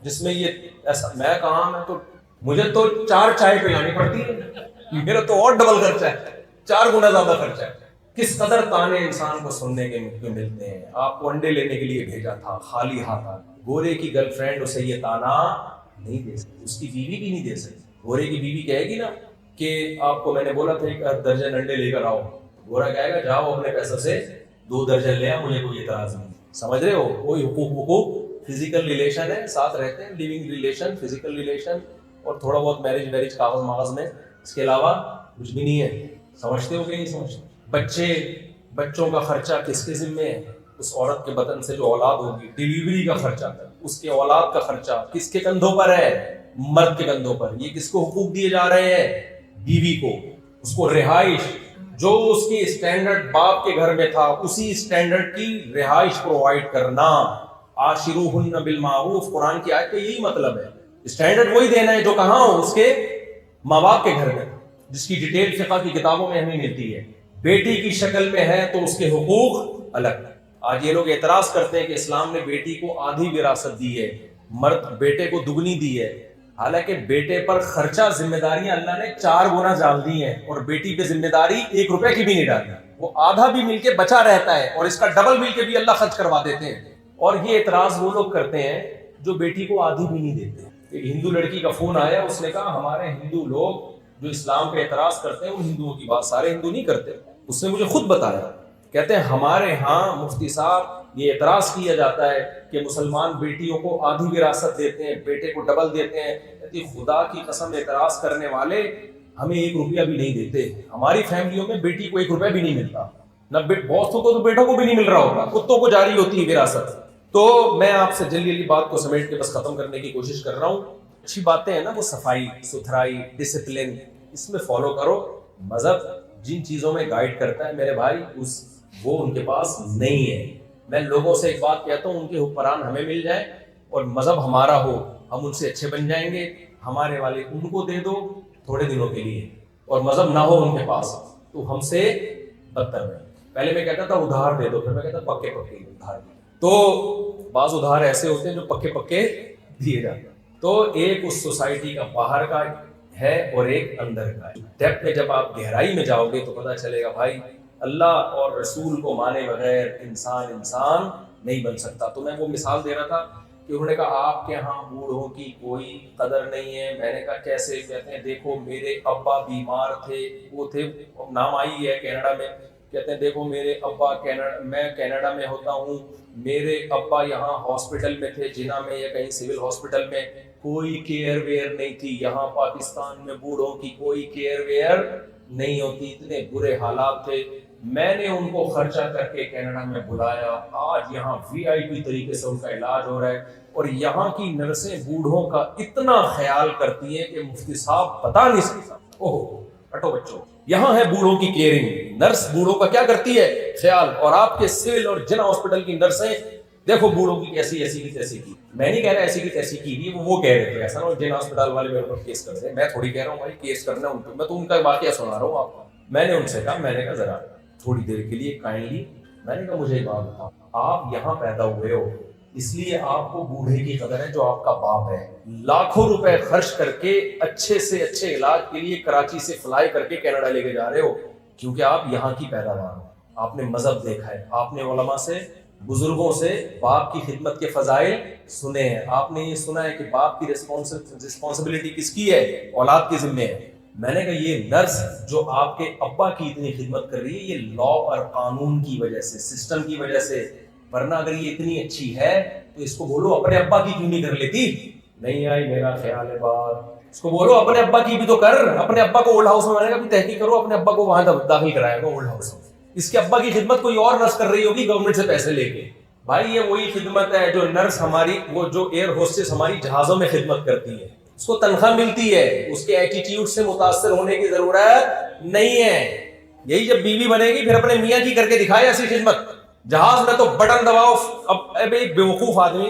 جس میں یہ ایسا. میں کہاں, میں تو مجھے تو 4 چائے پلانی پڑتی ہے, میرا تو اور ڈبل خرچہ ہے, 4 گنا زیادہ خرچہ ہے. کس قدر تانے انسان کو سننے کے ملتے ہیں. آپ کو انڈے لینے کے لیے بھیجا تھا خالی ہاتھ. گورے کی گرل فرینڈ اسے یہ تانا نہیں دے سکتی, اس کی بیوی بھی نہیں دے سکتی. گورے کی بیوی کہے گی نا کہ آپ کو میں نے بولا تھا 1 درجن انڈے لے کر آؤ, گورا کہے گا جاؤ اپنے پیسے سے 2 درجن لے آ, مجھے کوئی اعتراض نہیں. سمجھ رہے ہو؟ کوئی حقوق فزیکل ریلیشن ہے, ساتھ رہتے ہیں, لیونگ ریلیشن, فزیکل ریلیشن, اور تھوڑا بہت میرج کاغذ ماغذ میں, اس کے علاوہ کچھ بھی نہیں ہے. سمجھتے ہو کہ نہیں سمجھتے؟ بچوں کا خرچہ کس کے ذمے ہے؟ اس عورت کے بدن سے جو اولاد ہوگی, ڈیلیوری کا خرچہ, اس کے اولاد کا خرچہ کس کے کندھوں پر ہے؟ مرد کے کندھوں پر. یہ کس کو حقوق دیے جا رہے ہیں؟ بیوی کو. اس کو رہائش, جو اس کی اسٹینڈرڈ باپ کے گھر میں تھا اسی اسٹینڈرڈ کی رہائش پرووائڈ کرنا. عاشروہن بالمعروف, قرآن کی آیت کا یہی مطلب ہے. اسٹینڈرڈ وہی دینا ہے جو کہاں ہو, اس کے ماں باپ کے گھر میں, جس کی ڈیٹیل فقہ کی کتابوں میں ہمیں ملتی ہے. بیٹی کی شکل میں ہے تو اس کے حقوق الگ. آج یہ لوگ اعتراض کرتے ہیں کہ اسلام نے بیٹی کو آدھی وراثت دی ہے, مرد بیٹے کو دگنی دی ہے, حالانکہ بیٹے پر خرچہ ذمہ داریاں اللہ نے 4 گنا ڈال دی ہیں اور بیٹی پہ ذمہ داری 1 روپے کی بھی نہیں ڈالی. وہ آدھا بھی مل کے بچا رہتا ہے اور اس کا ڈبل مل کے بھی اللہ خرچ کروا دیتے ہیں. اور یہ اعتراض وہ لوگ کرتے ہیں جو بیٹی کو آدھی بھی نہیں دیتے. ایک ہندو لڑکی کا فون آیا, اس نے کہا ہمارے ہندو لوگ جو اسلام پہ اعتراض کرتے ہیں ان ہندوؤں کی بات سارے ہندو نہیں کرتے. اس نے مجھے خود بتایا, کہتے ہیں ہمارے ہاں مفتی صاحب یہ اعتراض کیا جاتا ہے کہ مسلمان بیٹیوں کو آدھی وراثت دیتے ہیں, بیٹے کو ڈبل دیتے ہیں. کہتی خدا کی قسم اعتراض کرنے والے ہمیں 1 روپیہ بھی نہیں دیتے. ہماری فیملیوں میں بیٹی کو 1 روپیہ بھی نہیں ملتا, نہ بہتوں کو تو بیٹوں کو بھی نہیں مل رہا ہوگا, کتوں کو جاری ہوتی ہے وراثت. تو میں آپ سے جلدی بات کو سمیٹ کے بس ختم کرنے کی کوشش کر رہا ہوں. اچھی باتیں ہیں نا, وہ صفائی ستھرائی ڈسپلن, اس میں فالو کرو. مذہب جن چیزوں میں گائیڈ کرتا ہے میرے بھائی وہ ان کے پاس نہیں ہے. میں لوگوں سے ایک بات کہتا ہوں, ان کے حکمران ہمیں مل جائیں اور مذہب ہمارا ہو, ہم ان سے اچھے بن جائیں گے. ہمارے والے ان کو دے دو تھوڑے دنوں کے لیے, اور مذہب نہ ہو ان کے پاس تو ہم سے بدتر میں. پہلے میں کہتا تھا ادھار دے دو, پھر میں کہتا پکے پکے ادھار. تو بعض ادھار ایسے ہوتے ہیں جو پکے پکے دیے جاتے ہیں. تو ایک اس سوسائٹی کا باہر کا ہے اور ایک اندر کا ہے. ڈیپتھ میں جب آپ گہرائی میں جاؤ گے تو پتہ چلے گا بھائی اللہ اور رسول کو مانے بغیر انسان نہیں بن سکتا. تو میں وہ مثال دے رہا تھا کہ انہوں نے کہا آپ کے ہاں بوڑھوں کی کوئی قدر نہیں ہے. میں نے کہا کیسے؟ کہتے ہیں دیکھو میرے ابا بیمار تھے, وہ تھے, نام آئی ہے کینیڈا میں, کہتے ہیں دیکھو میرے ابا میں کینیڈا میں ہوتا ہوں, میرے ابا یہاں ہاسپٹل میں تھے جنا میں یا کہیں سول ہاسپٹل میں, کوئی کیئر ویئر نہیں تھی. یہاں پاکستان میں بوڑھوں کی کوئی کیئر ویئر نہیں ہوتی, اتنے برے حالات تھے. میں نے ان کو خرچہ کر کے کینیڈا میں بلایا, آج یہاں VIP طریقے سے ان کا علاج ہو رہا ہے. اور یہاں کی نرسیں بوڑھوں کا اتنا خیال کرتی ہیں کہ مفتی صاحب بتا نہیں سکتا. اوہ ہٹو بچوں, یہاں ہے بوڑھوں کی کیئرنگ. نرس بوڑھوں کا کیا کرتی ہے خیال, اور آپ کے سول اور جنا ہاسپٹل کی نرسیں دیکھو بوڑھوں کی کیسی ایسی کی تیسی کی. میں نہیں کہہ رہا ایسی کی تیسی کی, وہ کہہ رہے تھے ایسا نہ جن ہسپتال والے میرے اوپر کیس کر رہے ہیں. میں تھوڑی کہہ رہا ہوں بھائی کیس کرنا ان پہ, میں تو ان کا واقعہ سنا رہا ہوں آپ کو. میں نے ان سے کہا, میں نے کہا ذرا تھوڑی دیر کے لیے کائنڈلی, میں نے کہا مجھے ایک بات بتاؤ, آپ یہاں پیدا ہوئے ہو اس لیے آپ کو بوڑھے کی قدر ہے جو آپ کا باپ ہے. لاکھوں روپے خرچ کر کے اچھے سے اچھے علاج کے لیے کراچی سے فلائی کر کے کینیڈا لے کے جا رہے ہو کیونکہ آپ یہاں کی پیداوار ہو. آپ نے مذہب دیکھا ہے, آپ نے علماء سے بزرگوں سے باپ کی خدمت کے فضائل سنے ہیں, آپ نے یہ سنا ہے کہ باپ کی رسپانسبلٹی کس کی ہے, اولاد کے ذمہ ہے. میں نے کہا یہ نرس جو آپ کے ابا کی اتنی خدمت کر رہی ہے یہ لا اور قانون کی وجہ سے, سسٹم کی وجہ سے, ورنہ اگر یہ اتنی اچھی ہے تو اس کو بولو اپنے ابا کی کیوں نہیں کر لیتی. نہیں آئی میرا خیال ہے بات, اس کو بولو اپنے ابا کی بھی تو کر, اپنے ابا کو اولڈ ہاؤس میں, میں نے کہا تحقیق کرو اپنے ابا کو وہاں داخل کرایا گا اولڈ ہاؤس میں. اس کے ابا کی خدمت کوئی اور نرس کر رہی ہوگی گورنمنٹ سے پیسے لے کے. بھائی یہ وہی خدمت ہے جو نرس ہماری, وہ جو ایئر ہوسٹس ہماری جہازوں میں خدمت کرتی ہے, اس کو تنخواہ ملتی ہے, اس کے ایٹیٹیوڈ سے متاثر ہونے کی ضرورت نہیں ہے. یہی جب بیوی بنے گی پھر اپنے میاں کی کر کے دکھائے ایسی خدمت. جہاز میں تو بٹن دباؤ. اب ایک بیوقوف آدمی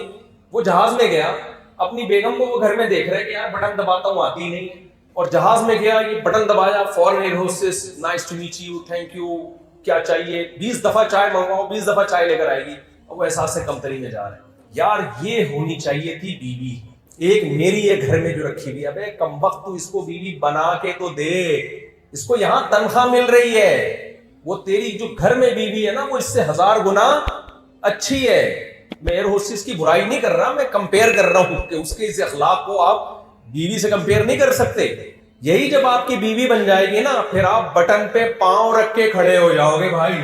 وہ جہاز میں گیا, اپنی بیگم کو وہ گھر میں دیکھ رہے کہ یار بٹن دباتا ہوں آتی نہیں, اور جہاز میں گیا یہ بٹن دبایا, فورن air hostess nice to meet you, thank you, کیا چاہیے, 20 دفعہ چائے منگواؤ, 20 دفعہ چائے لے کر آئے گی. وہ احساس سے کمتری میں جا رہے ہیں. یار یہ ہونی چاہیے تھی بیوی. ایک میری ہے گھر میں جو رکھی ہوئی, ابے کم وقت تو اس کو بیوی بنا کے تو دے, اس کو یہاں تنخواہ مل رہی ہے. وہ تیری جو گھر میں بیوی ہے نا وہ اس سے 1000 گنا اچھی ہے. میں ایئر ہوسٹس کی برائی نہیں کر رہا, میں کمپیئر کر رہا ہوں کہ اس کے اس اخلاق کو آپ بیوی سے کمپیئر نہیں کر سکتے. یہی جب آپ کی بیوی بن جائے گی نا پھر آپ بٹن پہ پاؤں رکھ کے کھڑے ہو جاؤ گے بھائی.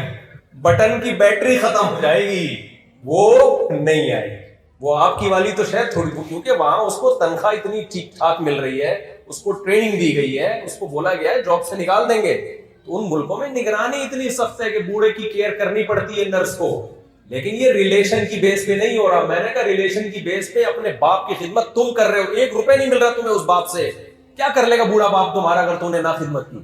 بٹن کی بیٹری ختم ہو جائے گی, وہ نہیں آئے گی. وہ آپ کی والی تو شاید تھوڑی, کیونکہ وہاں اس کو تنخواہ اتنی ٹھیک ٹھاک مل رہی ہے, اس کو ٹریننگ دی گئی ہے, اس کو بولا گیا ہے جاب سے نکال دیں گے. تو ان ملکوں میں نگرانی اتنی سخت ہے کہ بوڑھے کی کیئر کرنی پڑتی ہے نرس کو. لیکن یہ ریلیشن کی بیس پہ نہیں ہو رہا. میں نے کہا ریلیشن کی بیس پہ اپنے باپ کی خدمت تم کر رہے ہو, 1 روپے نہیں مل رہا تمہیں اس باپ سے. کیا کر لے گا بوڑھا باپ تمہارا اگر تم نے نہ خدمت کی؟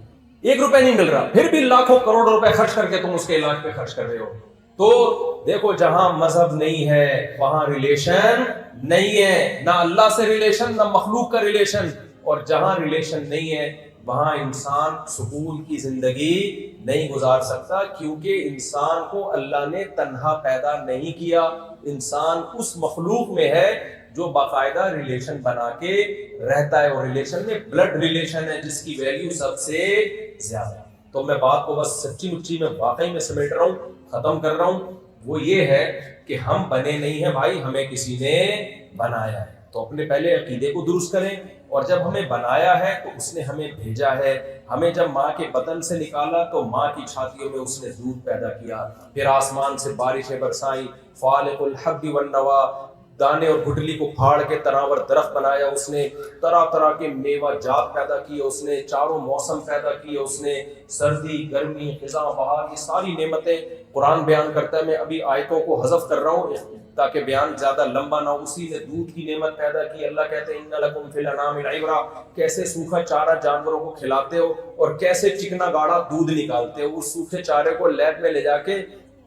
1 روپے نہیں مل رہا, پھر بھی لاکھوں کروڑ روپے خرچ کر کے تم اس کے علاج پہ خرچ کر رہے ہو. تو دیکھو جہاں مذہب نہیں ہے وہاں ریلیشن نہیں ہے, نہ اللہ سے ریلیشن نہ مخلوق کا ریلیشن, اور جہاں ریلیشن نہیں ہے وہاں انسان سکون کی زندگی نہیں گزار سکتا، کیونکہ انسان کو اللہ نے تنہا پیدا نہیں کیا. انسان اس مخلوق میں ہے جو باقاعدہ ریلیشن بنا کے رہتا ہے، اور ریلیشن میں بلڈ ریلیشن ہے جس کی ویلیو سب سے زیادہ ہے. تو میں بات کو بس سچی مچی میں واقعی میں سمیٹ رہا ہوں، ختم کر رہا ہوں. وہ یہ ہے کہ ہم بنے نہیں ہیں بھائی، ہمیں کسی نے بنایا ہے. تو اپنے پہلے عقیدے کو درست کریں، اور جب ہمیں بنایا ہے تو اس نے ہمیں بھیجا ہے. ہمیں جب ماں کے بدن سے نکالا تو ماں کی چھاتیوں میں اس نے دودھ پیدا کیا، پھر آسمان سے بارشیں برسائیں، فالق الحب والنوا، دانے اور گٹلی کو پھاڑ کے تناور درخت بنایا اس نے، طرح طرح کے میوہ جات پیدا کیے اس نے، چاروں موسم پیدا کیے اس نے، سردی گرمی خزاں بہار، یہ ساری نعمتیں قرآن بیان کرتا ہے. میں ابھی آیتوں کو حذف کر رہا ہوں تاکہ بیان زیادہ لمبا نہ ہو. اسی نے دودھ کی نعمت پیدا کی. اللہ کہتے ہیں ان لکم فی الانعام لعبرۃ، کیسے سوکھا چارہ جانوروں کو کھلاتے ہو اور کیسے چکنا گاڑا دودھ نکالتے ہو. اس سوکھے چارے کو لیب میں لے جا کے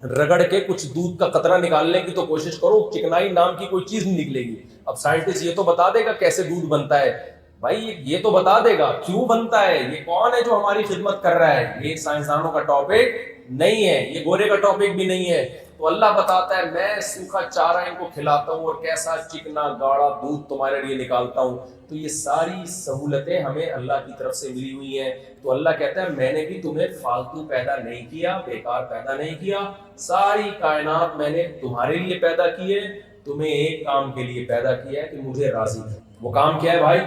رگڑ کے کچھ دودھ کا قطرہ نکالنے کی تو کوشش کرو، چکنائی نام کی کوئی چیز نہیں نکلے گی. اب سائنٹسٹ یہ تو بتا دے گا کیسے دودھ بنتا ہے بھائی، یہ تو بتا دے گا کیوں بنتا ہے. یہ کون ہے جو ہماری خدمت کر رہا ہے؟ یہ سائنسدانوں کا ٹاپک نہیں ہے، یہ گورے کا ٹاپک بھی نہیں ہے. تو اللہ بتاتا ہے میں سوکھا چارہ ان کو کھلاتا ہوں اور کیسا چکنا گاڑا دودھ تمہارے لیے نکالتا ہوں. تو یہ ساری سہولتیں ہمیں اللہ کی طرف سے ملی ہوئی ہیں. تو اللہ کہتا ہے میں نے بھی تمہیں فالتو پیدا نہیں کیا، بیکار پیدا نہیں کیا. ساری کائنات میں نے تمہارے لیے پیدا کی ہے، تمہیں ایک کام کے لیے پیدا کیا ہے کہ مجھے راضی ہے. وہ کام کیا ہے بھائی؟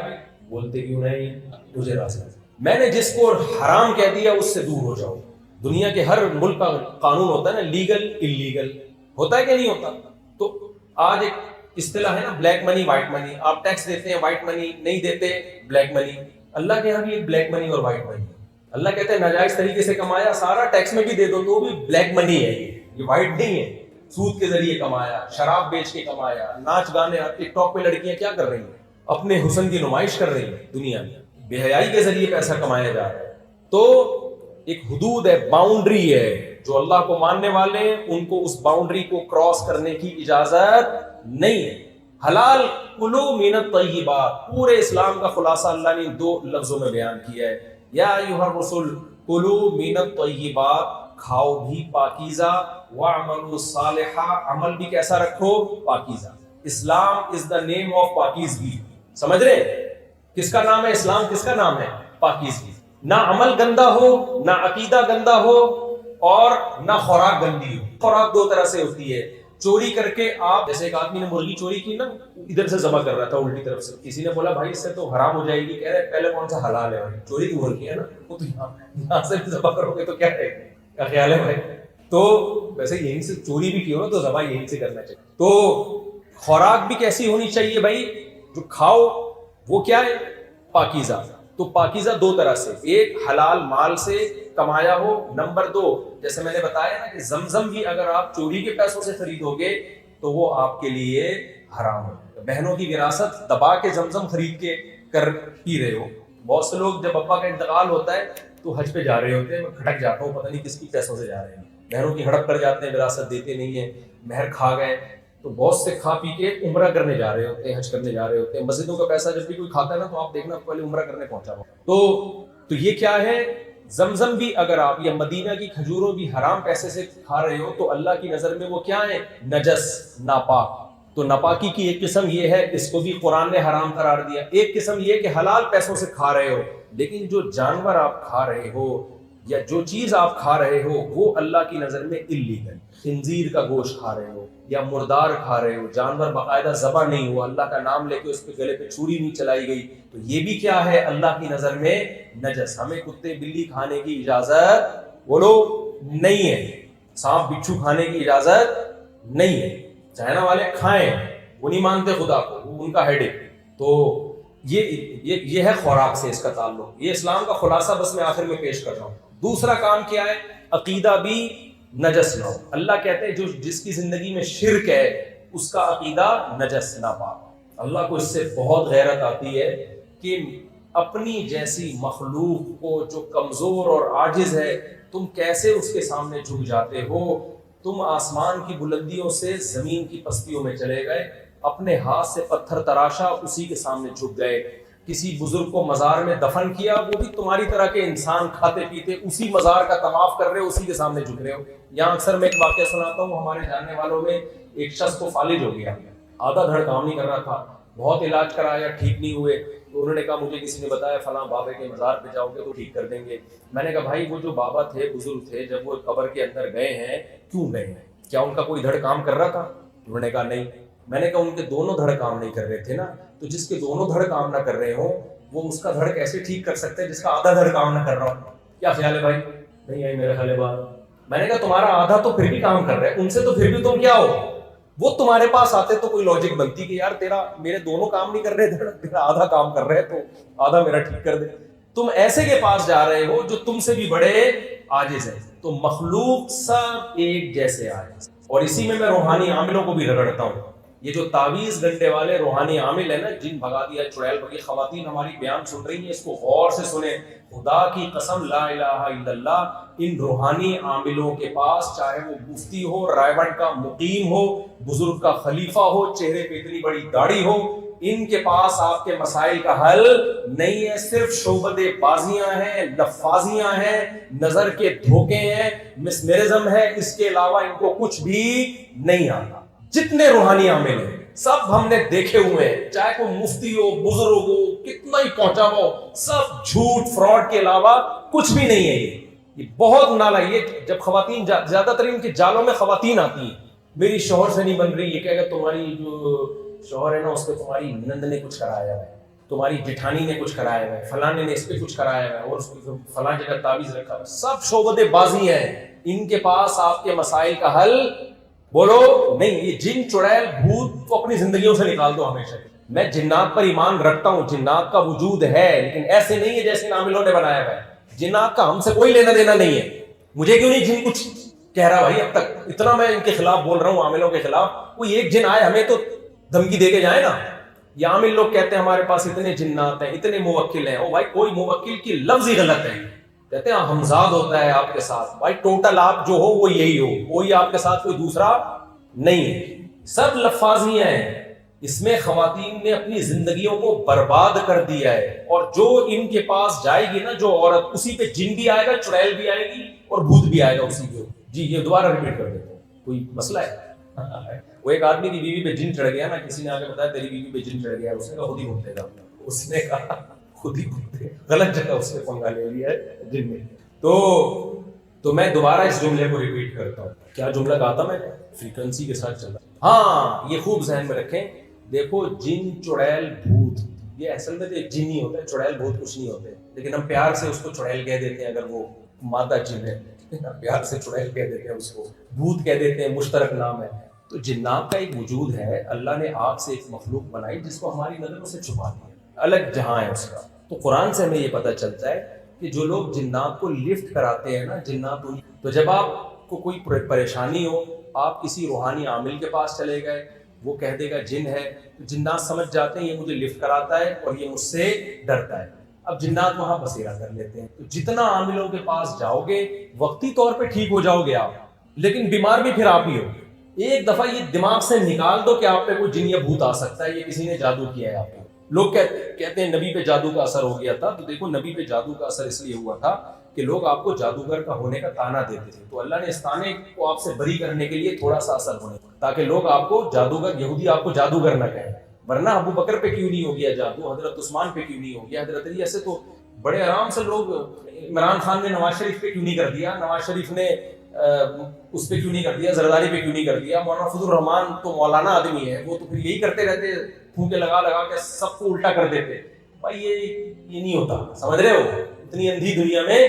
بولتے کیوں نہیں؟ مجھے راضی ہے. میں نے جس کو حرام کہہ دیا اس سے دور ہو جاؤ. دنیا کے ہر ملک کا قانون ہوتا ہے نا، لیگل انلیگل، ہوتا ہے کہ نہیں ہوتا؟ تو آج ایک اصطلاح ہے نا بلیک منی وائٹ منی. آپ ٹیکس دیتے ہیں وائٹ منی، نہیں دیتے بلیک منی. اللہ کے یہاں بھی ایک بلیک منی اور وائٹ منی. اللہ کہتے ہیں ناجائز طریقے سے کمایا سارا ٹیکس میں بھی دے دو تو بھی بلیک منی ہے، یہ وائٹ نہیں ہے. سود کے ذریعے کمایا، شراب بیچ کے کمایا، ناچ گانے. ٹک ٹاک پہ لڑکیاں کیا کر رہی ہیں؟ اپنے حسن کی نمائش کر رہی ہیں دنیا میں، بے حیائی کے ذریعے پیسہ کمایا جا رہا ہے. تو ایک حدود ہے، باؤنڈری ہے. جو اللہ کو ماننے والے ہیں ان کو اس باؤنڈری کو کراس کرنے کی اجازت نہیں ہے. حلال کلو من الطیبات، پورے اسلام کا خلاصہ اللہ نے 2 لفظوں میں بیان کیا ہے. یا ایھا الرسل کلو من الطیبات، کھاؤ بھی پاکیزہ، واعملوا صالحا، عمل بھی کیسا رکھو؟ پاکیزہ. اسلام از دا نیم آف پاکیزگی. سمجھ رہے کس کا نام ہے اسلام؟ کس کا نام ہے؟ پاکیزگی. نہ عمل گندا ہو، نہ عقیدہ گندا ہو، اور نہ خوراک گندی ہو. خوراک 2 طرح سے ہوتی ہے. چوری کر کے آپ، جیسے ایک آدمی نے مرغی چوری کی نا، ادھر سے ذبح کر رہا تھا الٹی طرف سے، کسی نے بولا بھائی اس سے تو حرام ہو جائے گی. کہہ رہے پہلے کون سا حلال ہے بھائی؟ چوری کی مرغی ہے نا، وہ تو یہاں سے بھی ذبح کرو گے تو کیا رہے گا؟ کیا خیال ہے بھائی؟ تو ویسے یہیں سے چوری بھی کی ہو تو ذبح یہیں سے کرنا چاہیے. تو خوراک بھی کیسی ہونی چاہیے بھائی؟ جو کھاؤ وہ کیا ہے؟ پاکیزہ. تو پاکیزہ 2 طرح سے، ایک حلال مال سے کمایا ہو، نمبر 2 جیسے میں نے بتایا نا کہ زمزم بھی اگر آپ چوری کے پیسوں سے خریدو گے تو وہ آپ کے لیے حرام ہے. بہنوں کی وراثت دبا کے زمزم خرید کے کر پی رہے ہو. بہت سے لوگ جب ابا کا انتقال ہوتا ہے تو حج پہ جا رہے ہوتے ہیں، میں کھٹک جاتا ہوں پتہ نہیں کس کی پیسوں سے جا رہے ہیں. بہنوں کی ہڑپ کر جاتے ہیں، وراثت دیتے نہیں ہیں، مہر کھا گئے. تو بہت سے کھا پی کے عمرہ کرنے جا رہے ہوتے ہیں، حج کرنے جا رہے ہوتے ہیں. مسجدوں کا پیسہ جب بھی کوئی کھاتا ہے نا تو آپ دیکھنا پہلے عمرہ کرنے پہنچا ہو. تو یہ کیا ہے؟ زمزم بھی اگر آپ یا مدینہ کی کھجوروں بھی حرام پیسے سے کھا رہے ہو تو اللہ کی نظر میں وہ کیا ہے؟ نجس، ناپاک. تو ناپاکی کی ایک قسم یہ ہے، اس کو بھی قرآن نے حرام قرار دیا. ایک قسم یہ کہ حلال پیسوں سے کھا رہے ہو، لیکن جو جانور آپ کھا رہے ہو یا جو چیز آپ کھا رہے ہو وہ اللہ کی نظر میں اللیگل. خنزیر کا گوشت کھا رہے ہو یا مردار کھا رہے ہو، جانور باقاعدہ ذبح نہیں ہوا، اللہ کا نام لے کے اس پہ گلے پہ چھری نہیں چلائی گئی، تو یہ بھی کیا ہے؟ اللہ کی نظر میں نجس. ہمیں کتے بلی کھانے کی اجازت بولو نہیں ہے، سانپ بچھو کھانے کی اجازت نہیں ہے. چائنا والے کھائیں، وہ نہیں مانتے خدا کو، وہ ان کا ہیڈک. تو یہ ہے خوراک سے اس کا تعلق. یہ اسلام کا خلاصہ بس میں آخر میں پیش کر رہا ہوں. دوسرا کام کیا ہے؟ عقیدہ بھی نجس نہ ہو. اللہ کہتے ہیں جس کی زندگی میں شرک ہے اس کا عقیدہ نجس ناپاک. اللہ کو اس سے بہت غیرت آتی ہے کہ اپنی جیسی مخلوق کو جو کمزور اور عاجز ہے تم کیسے اس کے سامنے جھک جاتے ہو. تم آسمان کی بلندیوں سے زمین کی پستیوں میں چلے گئے، اپنے ہاتھ سے پتھر تراشا اسی کے سامنے جھک گئے. کسی بزرگ کو مزار میں دفن کیا، وہ بھی تمہاری طرح کے انسان کھاتے پیتے اسی مزار کا طواف کر رہے ہو، اسی کے سامنے جھک رہے ہو. یہاں اکثر میں ایک واقعہ سناتا ہوں، ہمارے جاننے والوں میں ایک شخص کو فالج ہو گیا، آدھا دھڑ کام نہیں کر رہا تھا، بہت علاج کرایا ٹھیک نہیں ہوئے، تو انہوں نے کہا مجھے کسی نے بتایا فلاں بابا کے مزار پہ جاؤ گے تو ٹھیک کر دیں گے. میں نے کہا بھائی وہ جو بابا تھے، بزرگ تھے، جب وہ قبر کے اندر گئے ہیں کیوں گئے ہیں؟ کیا ان کا کوئی دھڑ کام کر رہا تھا؟ انہوں نے کہا نہیں. میں نے کہا ان کے دونوں دھڑ کام نہیں کر رہے تھے نا، تو جس کے دونوں دھڑ کام نہ کر رہے ہوں وہ اس کا دھڑ کیسے ٹھیک کر سکتے ہیں جس کا آدھا دھڑ کام نہ کر رہا ہو؟ کیا خیال ہے بھائی؟ نہیں آئی میرا خیال ہے بات. میں نے کہا تمہارا آدھا تو پھر بھی کام کر رہا ہے، ان سے تو پھر بھی تم کیا ہو؟ وہ تمہارے پاس آتے تو کوئی لاجک بنتی کہ یار تیرا میرے دونوں کام نہیں کر رہے، تیرا آدھا کام کر رہے تو آدھا میرا ٹھیک کر دے. تم ایسے کے پاس جا رہے ہو جو تم سے بھی بڑے عاجز ہیں. تو مخلوق سب ایک جیسے عاجز. اور اسی میں روحانی عاملوں کو بھی رگڑتا ہوں. یہ جو تعویذ گنڈے والے روحانی عامل ہیں نا، جن بھگا دیا چڑیل بھگی، خواتین ہماری بیان سن رہی ہیں، اس کو غور سے سنیں. خدا کی قسم لا الہ الا اللہ، ان روحانی عاملوں کے پاس چاہے وہ مفتی ہو، رائے کا مقیم ہو، بزرگ کا خلیفہ ہو، چہرے پہ اتنی بڑی داڑھی ہو، ان کے پاس آپ کے مسائل کا حل نہیں ہے. صرف شعبدے بازیاں ہیں، لفاظیاں ہیں، نظر کے دھوکے ہیں، مسمرزم ہے، اس کے علاوہ ان کو کچھ بھی نہیں آتا. جتنے روحانی عامل ہیں سب ہم نے دیکھے ہوئے ہیں، چاہے کوئی مفتی ہو، بزرگ ہو، کتنا ہی پہنچا ہو، سب جھوٹ فراڈ کے علاوہ کچھ بھی نہیں ہے. یہ بہت نالا. یہ جب خواتین زیادہ تر ان کے جالوں میں خواتین آتی ہیں، میری شوہر سے نہیں بن رہی، یہ کہے گا تمہاری جو شوہر ہے نا اس پہ تمہاری نند نے کچھ کرایا ہے، تمہاری جٹھانی نے کچھ کرایا ہے، فلانے نے اس پہ کچھ کرایا ہے، اور اس کو فلاں جگہ تعویذ رکھا ہے. سب شعبدے بازی ہیں. ان کے پاس آپ کے مسائل کا حل بولو نہیں. یہ جن چڑیل بھوت کو اپنی زندگیوں سے نکال دو ہمیشہ. میں جنات پر ایمان رکھتا ہوں، جنات کا وجود ہے، لیکن ایسے نہیں ہے جیسے عاملوں نے بنایا ہے. جنات کا ہم سے کوئی لینا دینا نہیں ہے. مجھے کیوں نہیں جن کچھ کہہ رہا بھائی؟ اب تک اتنا میں ان کے خلاف بول رہا ہوں، عاملوں کے خلاف. کوئی ایک جن آئے ہمیں تو دھمکی دے کے جائے نا. یہ عامل لوگ کہتے ہیں ہمارے پاس اتنے جنات ہیں، اتنے موکل ہیں. او بھائی کوئی موکل کی لفظ ہی غلط ہے. کہتے ہیں ہمزاد ہوتا ہے آپ کے ساتھ. بھائی ٹوٹل آپ جو ہو وہ یہی ہو، کوئی آپ کے ساتھ کوئی دوسرا نہیں ہے. سب لفاظیاں ہیں. اس میں خواتین نے اپنی زندگیوں کو برباد کر دیا ہے. اور جو ان کے پاس جائے گی نا جو عورت، اسی پہ جن بھی آئے گا، چڑیل بھی آئے گی اور بھوت بھی آئے گا اسی پہ. جی یہ دوبارہ ریپیٹ کر دیتا ہوں، کوئی مسئلہ ہے؟ وہ ایک آدمی کی بیوی پہ جن چڑھ گیا نا، کسی نے آگے بتایا تیری بیوی پہ جن چڑھ گیا، اس نے کہا خود ہی بھوتے گا. اس نے کہا خود ہی بھوتے، غلط جگہ اس نے پنگا لے لیا ہے جن میں. تو میں دوبارہ اس جملے کو ریپیٹ کرتا ہوں. کیا جملہ کہا تھا میں نے؟ فریکوینسی کے ساتھ چل رہا. ہاں یہ خوب ذہن میں رکھیں. دیکھو جن چڑیل بھوت یہ اصل میں تو ایک جن ہی ہوتا ہے، چڑیل بھوت کچھ نہیں ہوتے، لیکن ہم پیار سے اس کو چڑیل کہہ دیتے ہیں. اگر وہ مادہ جن ہے پیار سے چڑیل کہہ دیتے ہیں، اس کو بھوت کہہ دیتے ہیں، مشترک نام ہے. تو جنات کا ایک وجود ہے. اللہ نے آگ سے ایک مخلوق بنائی جس کو ہماری نظروں سے چھپا دیا، الگ جہاں ہے اس کا. تو قرآن سے ہمیں یہ پتہ چلتا ہے کہ جو لوگ جنات کو لفٹ کراتے ہیں نا، جنات، تو جب آپ کو کوئی پریشانی ہو، آپ کسی روحانی عامل کے پاس چلے گئے، وہ کہہ دے گا جن ہے، تو جنات سمجھ جاتے ہیں یہ مجھے لفٹ کراتا ہے اور یہ مجھ سے ڈرتا ہے. اب جنات وہاں بسیرا کر لیتے ہیں. تو جتنا عاملوں کے پاس جاؤ گے وقتی طور پہ ٹھیک ہو جاؤ گے آپ، لیکن بیمار بھی پھر آپ ہی ہو. ایک دفعہ یہ دماغ سے نکال دو کہ آپ پہ کوئی جن یا بھوت آ سکتا ہے، یہ کسی نے جادو کیا ہے آپ پہ. لوگ کہتے ہیں نبی پہ جادو کا اثر ہو گیا تھا. تو دیکھو نبی پہ جادو کا اثر اس لیے ہوا تھا کہ لوگ آپ کو جادوگر کا ہونے کا تانا دیتے تھے. تو اللہ نے اس تانے کو آپ سے بری کرنے کے لیے تھوڑا سا اثر ہونے تاکہ لوگ آپ کو جادوگر، یہودی آپ کو جادوگر نہ کہیں. ورنہ ابو بکر پہ کیوں نہیں ہو گیا جادو، حضرت عثمان پہ کیوں نہیں ہو گیا، حضرت علی، ایسے تو بڑے آرام سے لوگ. عمران خان نے نواز شریف پہ کیوں نہیں کر دیا، نواز شریف نے اس پہ کیوں نہیں کر دیا، زرداری پہ کیوں نہیں کر دیا. مولانا فضل الرحمان تو مولانا آدمی ہے، وہ تو پھر یہی کرتے رہتے، پھونکے لگا لگا کے سب کو الٹا کر دیتے. بھائی یہ نہیں ہوتا، سمجھ رہے ہو؟ اتنی اندھی دنیا میں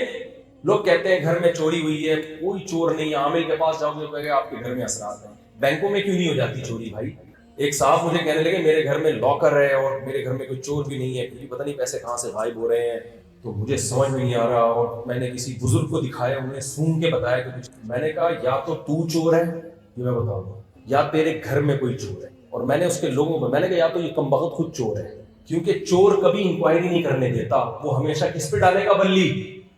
لوگ کہتے ہیں گھر میں چوری ہوئی ہے، کوئی چور نہیں. عامل کے پاس جاؤ گے آپ کے گھر میں اثرات ہیں. بینکوں میں کیوں نہیں ہو جاتی چوری بھائی؟ ایک صاحب مجھے کہنے لگے میرے گھر میں لاکر ہے اور میرے گھر میں کوئی چور بھی نہیں ہے، کیونکہ پتہ نہیں پیسے کہاں سے غائب ہو رہے ہیں. تو مجھے سمجھ میں نہیں آ رہا، اور میں نے کسی بزرگ کو دکھایا، انہوں نے سون کے بتایا کہ کچھ. میں نے کہا یا تو چور ہے، یہ میں بتاؤں گا، یا تیرے گھر میں کوئی چور ہے. اور میں نے اس کے لوگوں کو میں نے کہا یا تو یہ کمبخت خود چور ہے، کیونکہ چور کبھی انکوائری نہیں کرنے دیتا. وہ ہمیشہ کس پہ ڈالے گا؟ بلی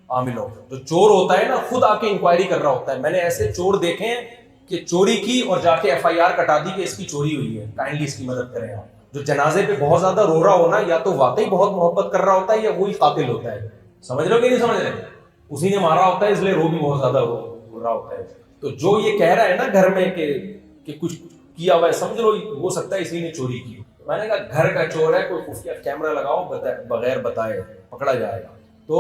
عاملوں. جو چور ہوتا ہے نا خود آ کے انکوائری کر رہا ہوتا ہے. میں نے ایسے چور دیکھے ہیں کہ چوری کی اور جا کے FIR کٹا دی کہ اس کی چوری ہوئی ہے، کائنڈلی اس کی مدد کریں آپ. جو جنازے پہ بہت زیادہ رو رہا ہو نا, یا تو واقعی بہت محبت کر رہا ہوتا ہے یا وہی قاتل ہوتا ہے. سمجھ رہے ہو کہ نہیں سمجھ رہے؟ اسی نے مارا ہوتا ہے اس لیے رو بھی بہت زیادہ رو رہا ہوتا ہے. تو جو یہ کہہ رہا ہے نا گھر میں کہ کچھ کیا ہوا ہے, سمجھ لو ہو سکتا ہے اسی نے چوری کی. میں نے کہا گھر کا چور ہے, کوئی خفیہ کیمرہ لگاؤ, بغیر بتائے پکڑا جائے گا. تو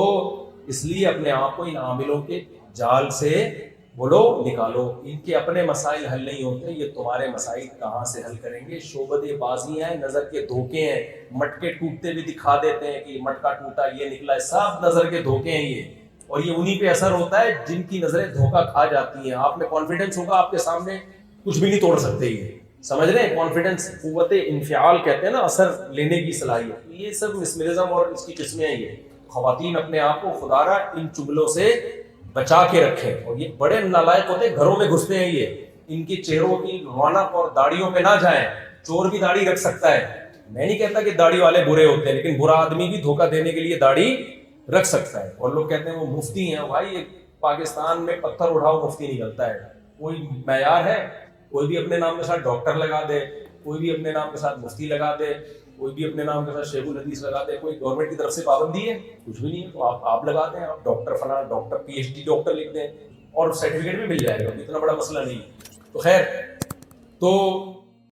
اس لیے اپنے آپ کو ان عاملوں کے جال سے بولو نکالو. ان کے اپنے مسائل حل نہیں ہوتے, یہ تمہارے مسائل کہاں سے حل کریں گے؟ شعبدے بازی ہیں, نظر کے دھوکے ہیں, مٹکے ٹوٹتے بھی دکھا دیتے ہیں کہ یہ مٹکا ٹوٹا, یہ نکلا ہے, سب نظر کے دھوکے ہیں یہ. اور یہ انہی پہ اثر ہوتا ہے جن کی نظریں دھوکا کھا جاتی ہیں. آپ میں کانفیڈنس ہوگا, آپ کے سامنے کچھ بھی نہیں توڑ سکتے. یہ سمجھ رہے ہیں کانفیڈنس, قوت انفعال کہتے ہیں نا, اثر لینے کی صلاحیت. یہ سب مسمرزم اور اس کی قسمیں ہیں. یہ خواتین اپنے آپ کو خدا را ان چگلوں سے بچا کے رکھیں. اور یہ بڑے نالائق ہوتے ہیں, گھروں میں گھستے ہیں یہ, ان کی چہروں کی رونق اور داڑھیوں پہ نہ جائیں. چور بھی داڑھی رکھ سکتا ہے, میں نہیں کہتا کہ داڑھی والے برے ہوتے ہیں, لیکن برا آدمی بھی دھوکہ دینے کے لیے داڑھی رکھ سکتا ہے. اور لوگ کہتے ہیں وہ مفتی ہیں. بھائی پاکستان میں پتھر اٹھاؤ مفتی نکلتا ہے. کوئی معیار ہے؟ کوئی بھی اپنے نام کے ساتھ ڈاکٹر لگا دے, کوئی بھی اپنے نام کے ساتھ مفتی لگا دے, کوئی بھی اپنے نام کے ساتھ شیخ الحدیث لگا دے. کوئی گورنمنٹ کی طرف سے پابندی ہے؟ کچھ بھی نہیں ہے. تو آپ لگا دیں, آپ ڈاکٹر فلاں ڈاکٹر PhD ڈاکٹر لکھ دیں اور سرٹیفکیٹ بھی مل جائے گا, اتنا بڑا مسئلہ نہیں. تو خیر, تو